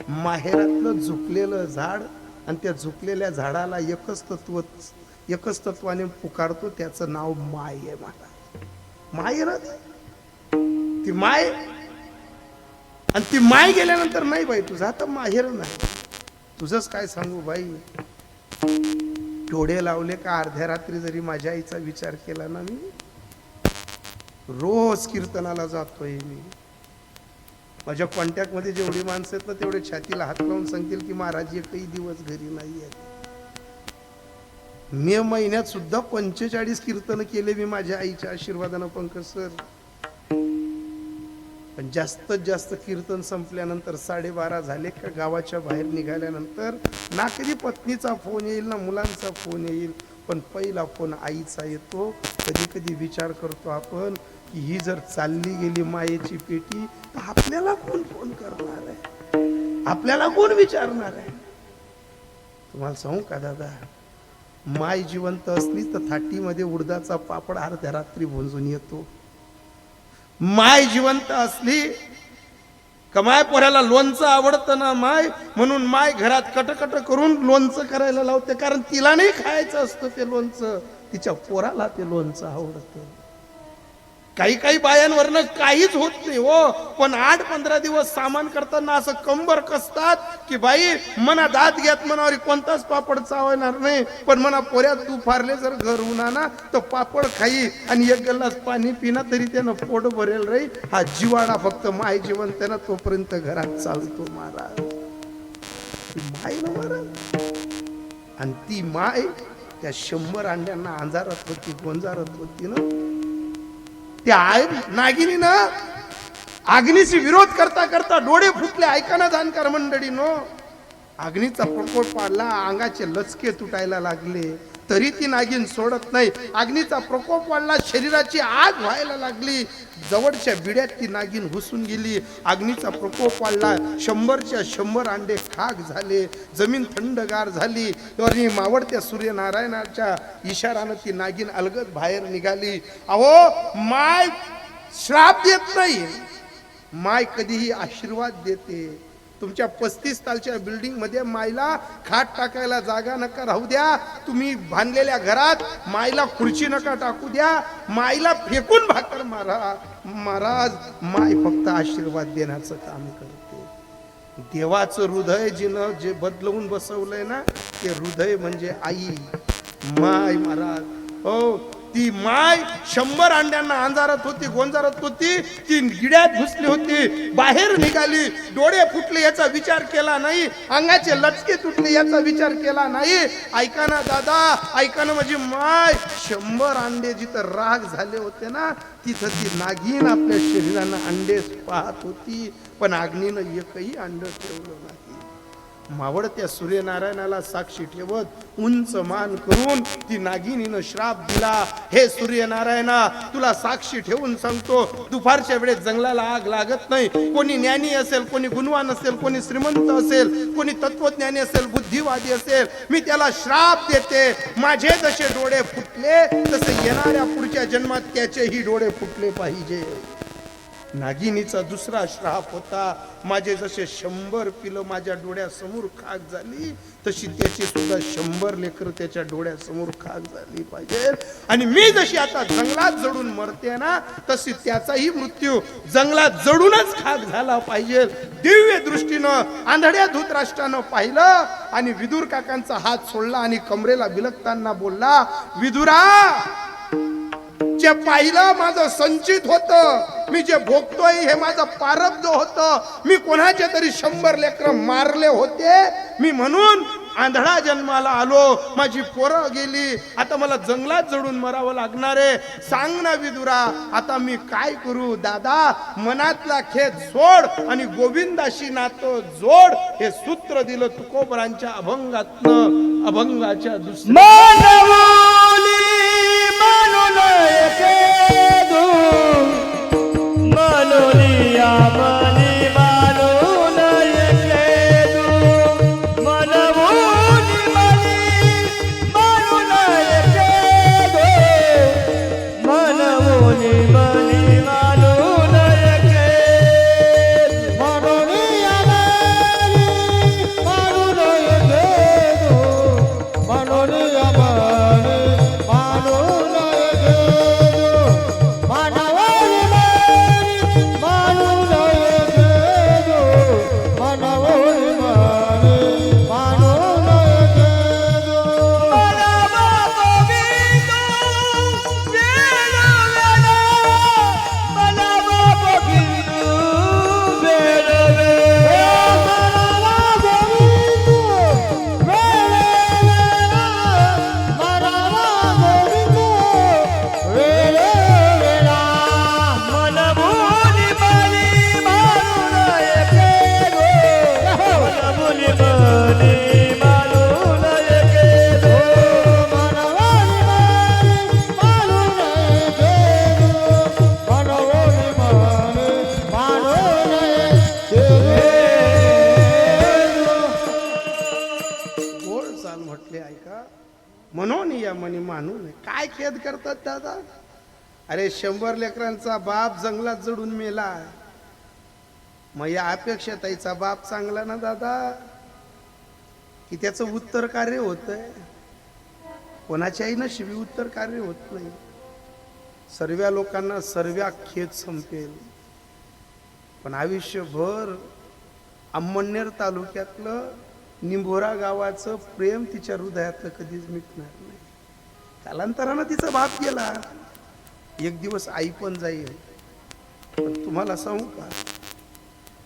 माहेरातलं झुकलेलं झाड आणि त्या झुकलेल्या झाडाला एकच तत्वाने पुकारतो, त्याचं नाव माय आहे. मला माय ना ती माय, आणि ती माय गेल्यानंतर नाही बाई तुझा आता माहेर नाही. तुझंच काय सांगू बाई, डोळे लावले का अर्ध्या रात्री जरी माझ्या आईचा विचार केला ना, मी रोज कीर्तनाला जातोय. मी माझ्या कॉन्टॅक्ट मध्ये जेवढी माणसं आहेत ना, तेवढे छातीला हात लावून सांगतील की महाराज एकही दिवस घरी नाही आहेत. मे महिन्यात सुद्धा 45 कीर्तन केले मी माझ्या आईच्या आशीर्वादानं पंकज सर. पण जास्तीत जास्त कीर्तन संपल्यानंतर 12:30 झाले का गावाच्या बाहेर निघाल्यानंतर ना कधी पत्नीचा फोन येईल ना मुलांचा फोन येईल, पण पहिला फोन आईचा येतो. कधी कधी विचार करतो आपण की ही जर चालली गेली मायेची पेटी, तर आपल्याला कोण फोन करणार आहे, आपल्याला कोण विचारणार आहे. तुम्हाला सांगू का दादा, माय जिवंत असली तर थाटीमध्ये उडदाचा पापड अर्ध्या रात्री भोंजून येतो. माय जिवंत असली कमाय पोऱ्याला लोणचं आवडतं ना माय, म्हणून माय घरात कटकट करून लोणचं करायला लावते, कारण तिला नाही खायचं असतं ते लोणचं, तिच्या पोराला ते लोणचं आवडतं. काही बायांवरनं काहीच होत नाही हो, पण 8-15 दिवस सामान करताना असं कंबर कसतात की बाई मना दात घ्यात मनावर कोणताच पापड चावणार नाही, पण मना पोऱ्यात तू फारले जर घर उन्हा ना तर पापड खाई आणि एक गल्लास पाणी पिना तरी त्यानं पोट भरेल राही. हा जिवाडा फक्त माय जिवंत त्यानं तोपर्यंत घरात चालतो महाराज. ती माय ना महाराज, आणि ती माय त्या 100 अंड्यांना अंजारत होती, गोंजारत होती ना. त्या नागिनीनं अग्नीशी विरोध करता करता डोळे फुटले. ऐका ना जाणकार मंडळीनो, अग्नीचा प्रकोप पाडला, अंगाचे लचके तुटायला लागले, तरी ती नागिन सोडत नाही. अग्नीचा प्रकोप वाढला, शरीराची आग व्हायला लागली, जवळच्या बिड्यात ती नागिन घुसून गेली. अग्नीचा प्रकोप वाढला, 100च्या 100 अंडे खाक झाले, जमीन थंडगार झाली. आणि मावळत्या सूर्यनारायणाच्या इशारानं ती नागिन अलगद बाहेर निघाली. अहो, माय श्राप देत नाही, माय कधीही आशीर्वाद देते. तुमच्या 35 तालच्या बिल्डिंग मध्ये मायला खाट टाकायला जागा नका राहू द्या. तुम्ही बांधलेल्या घरात मायला खुर्ची नका टाकू द्या. मायला फेकून भाकर मारा. महाराज, माय फक्त आशीर्वाद देण्याचं काम करते. देवाचं हृदय जिनं जे बदलवून बसवलंय ना, ते हृदय म्हणजे आई, माय महाराज. हो, ती माय 100 अंड्यांना अंजारत होती, गोंजारत होती, ती गिड्यात घुसली होती, बाहेर निघाली. डोळे फुटले याचा विचार केला नाही, अंगाचे लटके तुटले याचा विचार केला नाही. ऐका ना दादा, ऐका ना माझी माय, 100 अंडे जिथं राग झाले होते ना, तिथं ती नागिन आपल्या शरीरानं अंडे पाहत होती, पण अग्नीनं एकही अंड ठेवलं नाही. मावळत्या सूर्यनारायणाला साक्षी ठेवत उंच मान करून ती नागिनीनं श्राप दिला, हे सूर्यनारायणा तुला साक्षी ठेवून सांगतो, दुपारच्या वेळेस जंगलाला आग लागत नाही. कोणी ज्ञानी असेल, कोणी गुणवान असेल, कोणी श्रीमंत असेल, कोणी तत्वज्ञानी असेल, बुद्धिवादी असेल, मी त्याला श्राप देते. माझे जसे डोळे फुटले तसे येणाऱ्या पुढच्या जन्मात त्याचेही डोळे फुटले पाहिजे. नागिनीचा दुसरा श्राप होता, माझे जसे 100 पिलं माझ्या डोळ्यासमोर खाक झाली तशी त्याची सुद्धा 100 लेकरं त्याच्या डोळ्यासमोर खाक झाली पाहिजे. आणि मी जशी आता जंगलात जडून मरते ना, तशी त्याचाही मृत्यू जंगलात जडूनच खाक झाला पाहिजे. दिव्य दृष्टीनं आंधळ्या धृतराष्ट्रानं पाहिलं आणि विदुर काकांचा हात सोडला आणि कमरेला बिलकताना बोलला, विदुरा, जे पाहिलं माझं संचित होतं, मी जे भोगतोय हे माझं प्रारब्ध होतं. मी कोणाचे तरी 100 लेकरं मारले होते, मी म्हणून आंधळा जन्माला आलो. माझी पोरं गेली, आता मला जंगलात जडून मरावं लागणार आहे. सांग ना विदुरा, आता मी काय करू? दादा, मनातला खेद सोड आणि गोविंदाशी नातं जोड, हे सूत्र दिलं तुकोबरांच्या अभंगातनं. अभंगाच्या म्हणून या मनी मानून काय खेद करतात दादा? अरे 100 लेकरांचा बाप जंगलात जडून मेला, मग या अपेक्षा ताईचा बाप चांगला ना दादा, की त्याचं उत्तर कार्य होतंय. कोणाच्याही नशिबी उत्तर कार्य होत नाही. सर्व लोकांना सर्व खेद संपेल, पण आयुष्यभर अमळनेर तालुक्यातलं निंभोरा गावाचं प्रेम तिच्या हृदयातलं कधीच मिटणार नाही. कालांतरानं तिचा बाप गेला, एक दिवस आई पण जाईल. पण तुम्हाला सांगू का,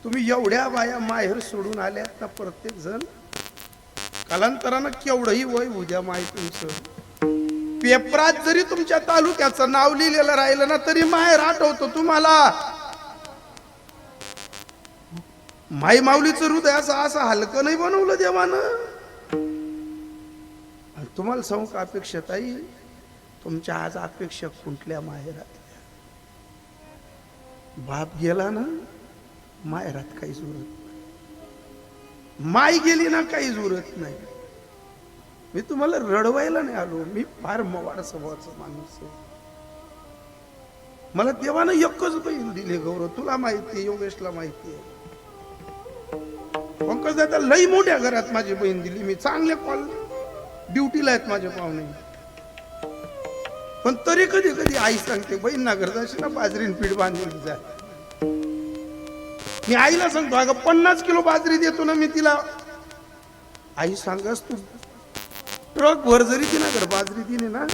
तुम्ही एवढ्या बाया माहेर सोडून आल्यात ना, प्रत्येक जण कालांतरानं केवढंही वय उद्या माय तुमचं, पेपरात जरी तुमच्या तालुक्याचं नाव लिहिलेलं राहिलं ना, तरी माहेर आठवतो तुम्हाला. माई माऊलीचं हृदय असं हलकं नाही बनवलं देवानं. तुम्हाला सांगू का अपेक्षा ताई, तुमच्या आज अपेक्षा कुठल्या माहेरात? बाप गेला ना, माहेरात काहीच उरत नाही. माई गेली ना, काहीच उरत नाही. मी तुम्हाला रडवायला नाही आलो, मी फार मवाड स्वभावाचा माणूस आहे. मला देवानं एकच बहीण दिली गौरव, तुला माहिती आहे, योगेशला माहिती आहे. पंकज दादा लई मोठ्या घरात माझी बहीण दिली, मी चांगल्या कॉल ड्युटीला आहेत माझे पाहुणे, पण तरी कधी कधी आई सांगते, बहीण ना घर जाशी ना बाजरीन पीठ बांधून जा. मी आईला सांगतो, अगं 50 किलो बाजरी देतो ना मी तिला. आई सांगस तू ट्रक भर जरी तिना घर बाजरी दिली ना,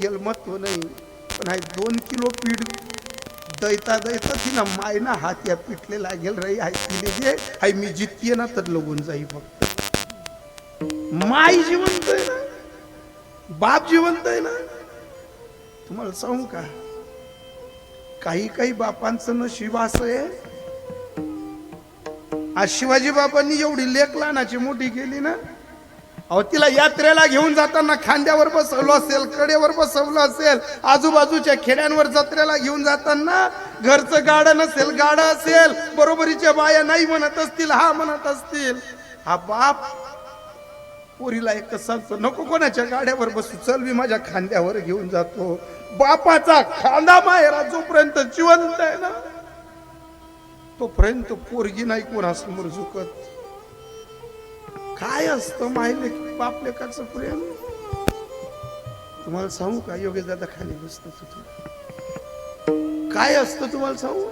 तेल महत्व नाही, पण आई 2 किलो पीठ दैता दैता तिना मायना हात या पिटले लागेल रही आई तिने दे, आई मी जितकीये ना तर लगून जाई. फक्त माई जिवंत आहे ना, बाप जिवंत आहे ना. तुम्हाला सांगू का, काही काही बापांचं नशीब असं आहे. आज शिवाजी बाबांनी एवढी लेक लहानाची मोठी केली ना, अहो तिला यात्रेला घेऊन जाताना खांद्यावर बसवलं असेल, कडेवर बसवलं असेल, आजूबाजूच्या खेड्यांवर जत्रेला घेऊन जाताना घरचं गाडं नसेल, गाडं असेल, बरोबरीच्या बाया नाही म्हणत असतील, हा म्हणत असतील. हा बाप पोरीला एकच सांगतो, नको कोणाच्या गाड्यावर बसू, चल मी माझ्या खांद्यावर घेऊन जातो. बापाचा खांदा मायरा जोपर्यंत जिवंत आहे ना तोपर्यंत पोरगी नाही कोणासमोर झुकत. काय असतं मायले बाप लेकाचं प्रेम तुम्हाला सांगू का? योगेश दादा खाली बसतो तिथून. काय असतं तुम्हाला सांगू?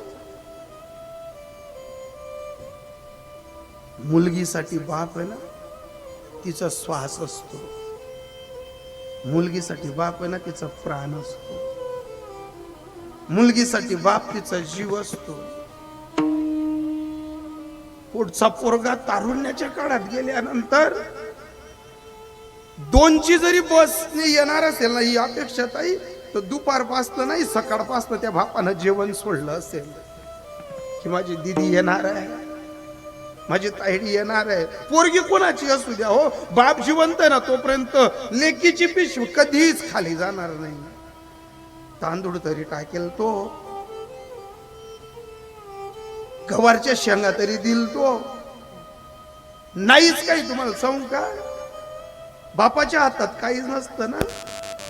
मुलगीसाठी बाप आहे ना तिचा श्वास असतो, मुलगीसाठी बाप आहे ना तिचा प्राण असतो, मुलगीसाठी बाप तिचा जीव असतो. पुढचा पोरगा तारुण्याच्या काळात गेल्यानंतर 2ची जरी बसने येणार असेल ना ही अपेक्षा ताई, तर दुपारपासनं नाही सकाळपासनं त्या बापानं जेवण सोडलं असेल की माझी दीदी येणार आहे, माझी तायडी येणार आहे. पोरगी कोणाची असू द्या हो, बाप जिवंत आहे ना तोपर्यंत लेकीची पिशवी कधीच खाली जाणार नाही. तांदूळ तरी टाकेल तो, गवारच्या शेंगा तरी दिल तो, नाहीच काही. तुम्हाला सांगू का? बापाच्या हातात काहीच नसतं ना,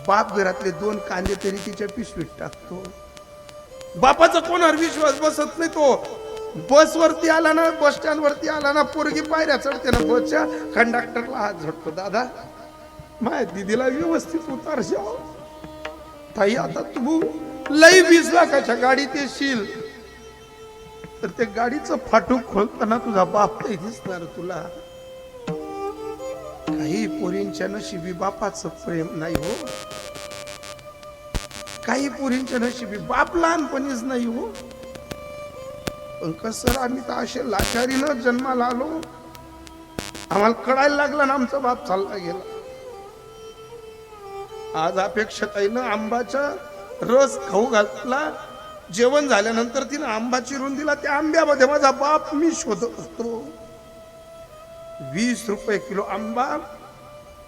बाप घरातले 2 कांदे तरी तिच्या पिशवीत टाकतो. बापाचा कोणावर विश्वास बसत नाही. तो बसवरती आला ना, बस स्टँड वरती आला ना, पोरगी पायऱ्या चढते ना बसच्या, कंडक्टरला हात झटतो, दादा माझ्या दीदीला व्यवस्थित उतार जाव. ताई आता तू लई 20 लाखाच्या गाडीत येशील तर ते गाडीचं फाटूक खोलताना तुझा बाप नाही दिसणार तुला. काही पोरींच्या नशिबी बापाचं प्रेम नाही हो, काही पोरींच्या नशिबी बाप लहानपणीच नाही हो. पण कसं आम्ही तर असे लाचारीनं जन्माला आलो, आम्हाला कळायला लागला ना आमचा बाप चालला गेला. आज अपेक्षाताईनं आंबाचा रस खाऊ घातला, जेवण झाल्यानंतर तिनं आंबा चिरून दिला, त्या आंब्यामध्ये माझा बाप मी शोधत होतो. 20 रुपये किलो आंबा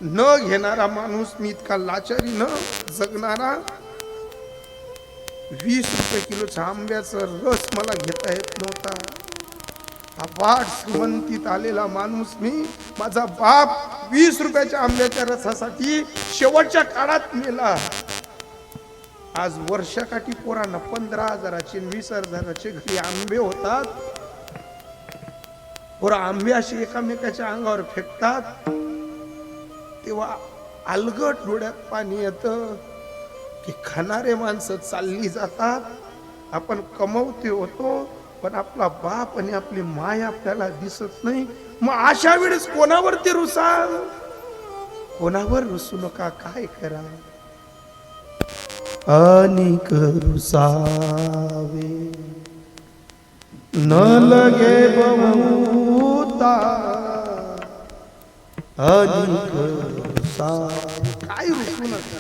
न घेणारा माणूस मी, इतका लाचारी न जगणारा, 20 रुपये किलोचा आंब्याचा रस मला घेता येत नव्हता. अफाट श्रीमंतीत आलेला माणूस मी, माझा बाप 20 रुपयाच्या आंब्याच्या रसासाठी शेवटच्या काळात मेला. आज वर्षाकाठी पोरांना 15,000चे 20,000चे घरी आंबे होतात. पोरं आंबे असे एकामेकाच्या अंगावर फेकतात तेव्हा अलगट डोळ्यात पाणी येतं की खाणारे माणसं चालली जातात, आपण कमवते होतो पण आपला बाप आणि आपली माय आपल्याला दिसत नाही. मग अशा वेळेस कोणावरती रुसाल? कोणावर रुसू नका. काय करा अनिक रुसावे न लगे बहुता, अनिक रुसावे. काय रुसू नका.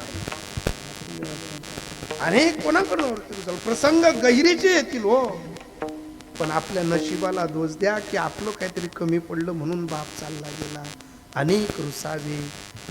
अनेक कोणाकडून प्रसंग गहिरीचे येतील हो, पण आपल्या नशिबाला दोष द्या की आपलं काहीतरी कमी पडलं म्हणून बाप चालला गेला. अनेक रुसावे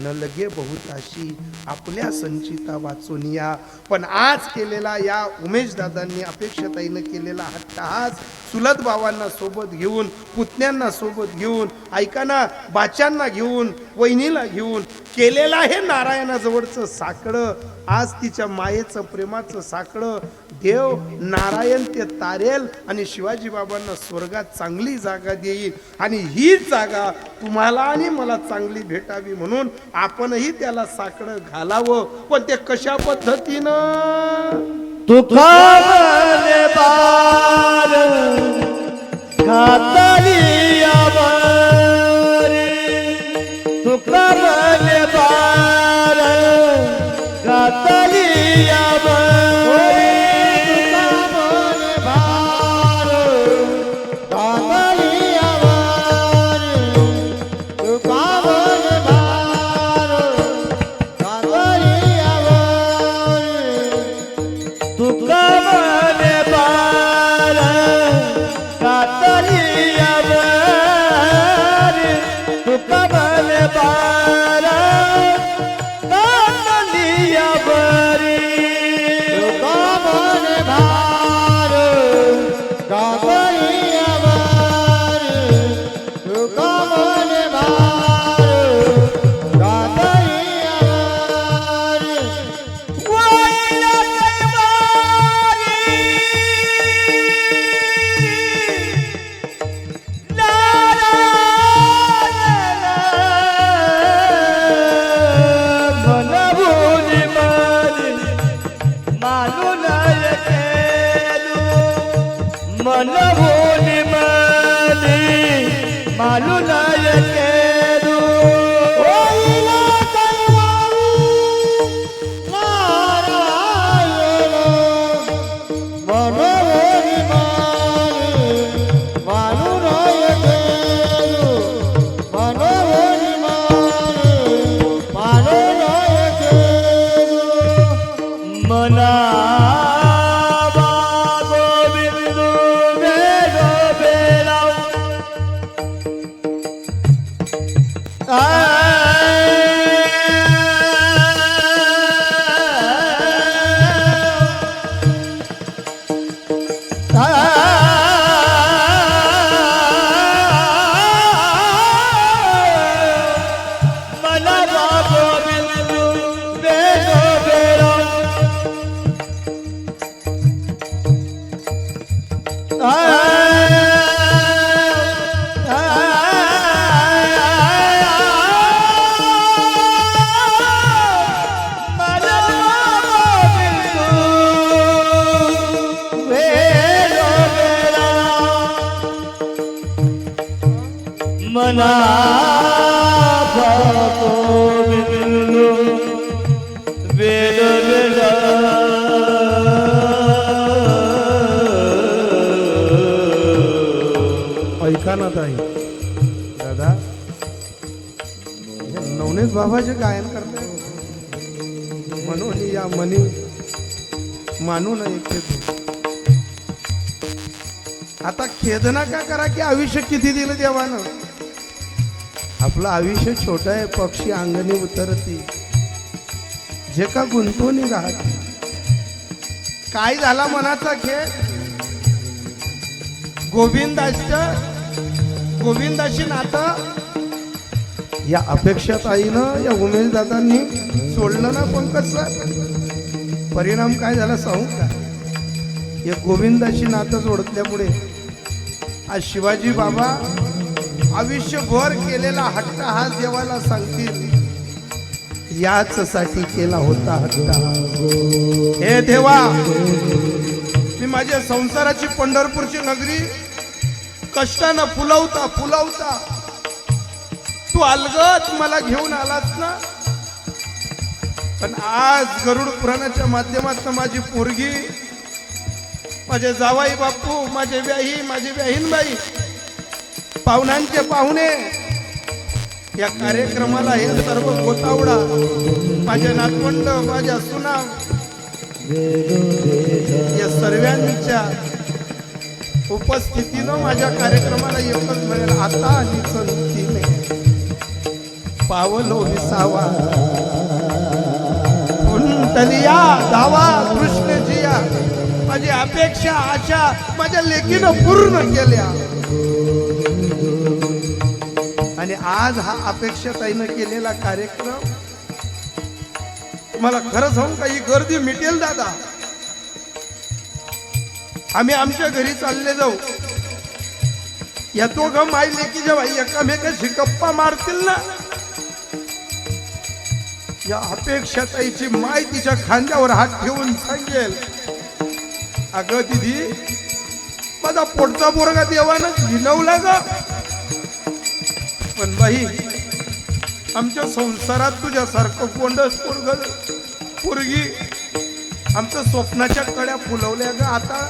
न लगे बहुताशी, आपल्या संचिता वाचूनिया. पण आज केलेला या उमेश दादांनी अपेक्षाताईनं केलेला हट्टहास, चुलत भावांना सोबत घेऊन, पुतण्यांना सोबत घेऊन, ऐकाना बाच्यांना घेऊन, वहिनीला घेऊन केलेला हे नारायणाजवळचं साकडं, आज तिच्या मायेचं प्रेमाचं साकडं देव नारायण ते तारेल आणि शिवाजी बाबांना स्वर्गात चांगली जागा देईल. आणि हीच जागा तुम्हाला आणि मला चांगली भेटावी म्हणून आपणही त्याला साकडं घालावं. पण ते कशा पद्धतीनं? तुका मने बार घातली आवारी, तुका मने बार घातली आवारी, तुका मने बार बोली मली मालू नाही केरू होईला कैवारी नारायण मनोहरी मारी मानू नाही केरू मनोहरी मारी मानू नाही केरू मना गोविंदू वेगो बेला मला गोविंदू वेगो बेला मना गोविंदू वेद वेदा ऐका ना ताई दादा हे नवनीत बाबाचे गायन करताय म्हणून या मनी मानू नये खेद आता खेद नका करा की आयुष्य किती दिलं देवानं आपलं आयुष्य छोटं आहे पक्षी अंगणी उतरती जे का गुंतवणी राहत काय झाला मनाचा खेळ गोविंदाशी नातं या अपेक्षात आईनं या उमेश दादांनी सोडलं ना पंकज सर परिणाम काय झाला सांगू का या गोविंदाशी नातं जोडल्यामुळे आज शिवाजी बाबा आयुष्यभर केलेला हट्ट हा देवाला सांगतील याच साठी केला होता हट्ट हे देवा मी माझ्या संसाराची पंढरपूरची नगरी कष्टानं फुलवता तू अलगद मला घेऊन आलास ना पण आज गरुड पुराणाच्या माध्यमातून माझी पोरगी माझे जावाई बापू माझी बहीणबाई पाहुण्यांचे पाहुणे या कार्यक्रमाला हे सर्व गोतावडा माझे नातवंड माझ्या सुना या सर्वांच्या उपस्थितीनं माझ्या कार्यक्रमाला एकच मिळेल आता आणि संतीने पावलो विसावा कुंतलिया धावा कृष्णजिया माझी अपेक्षा आशा माझ्या लेकीनं पूर्ण केल्या आणि आज हा अपेक्षा ताईनं केलेला कार्यक्रम तुम्हाला खरं सांगू का ही गर्दी मिटेल दादा आम्ही आमच्या घरी चालले जाऊ या दोघं माई लेकी जेव्हा एकामेकाशी गप्पा मारतील ना या अपेक्षा ताईची माय तिच्या खांद्यावर हात ठेवून सांगेल अगं दिदी माझा पोटचा पोरगा देवानं झिनवला ग पण बाई आमच्या संसारात तुझ्यासारखं कोंडस पोरगी आमच्या स्वप्नाच्या कड्या फुलवल्या ग आता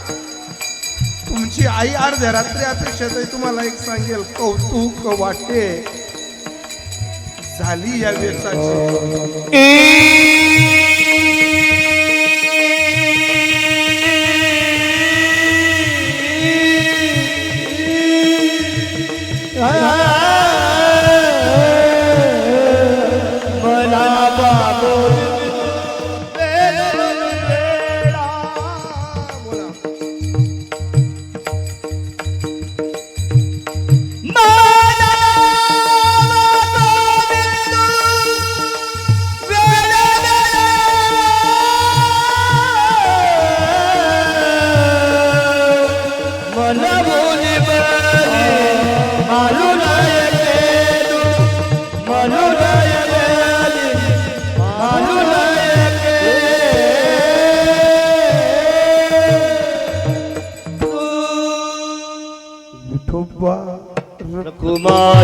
तुमची आई अर्ध्या रात्री अपेक्षा तुम्हाला एक सांगेल कौतुक वाटे झाली या वेचाची कुमार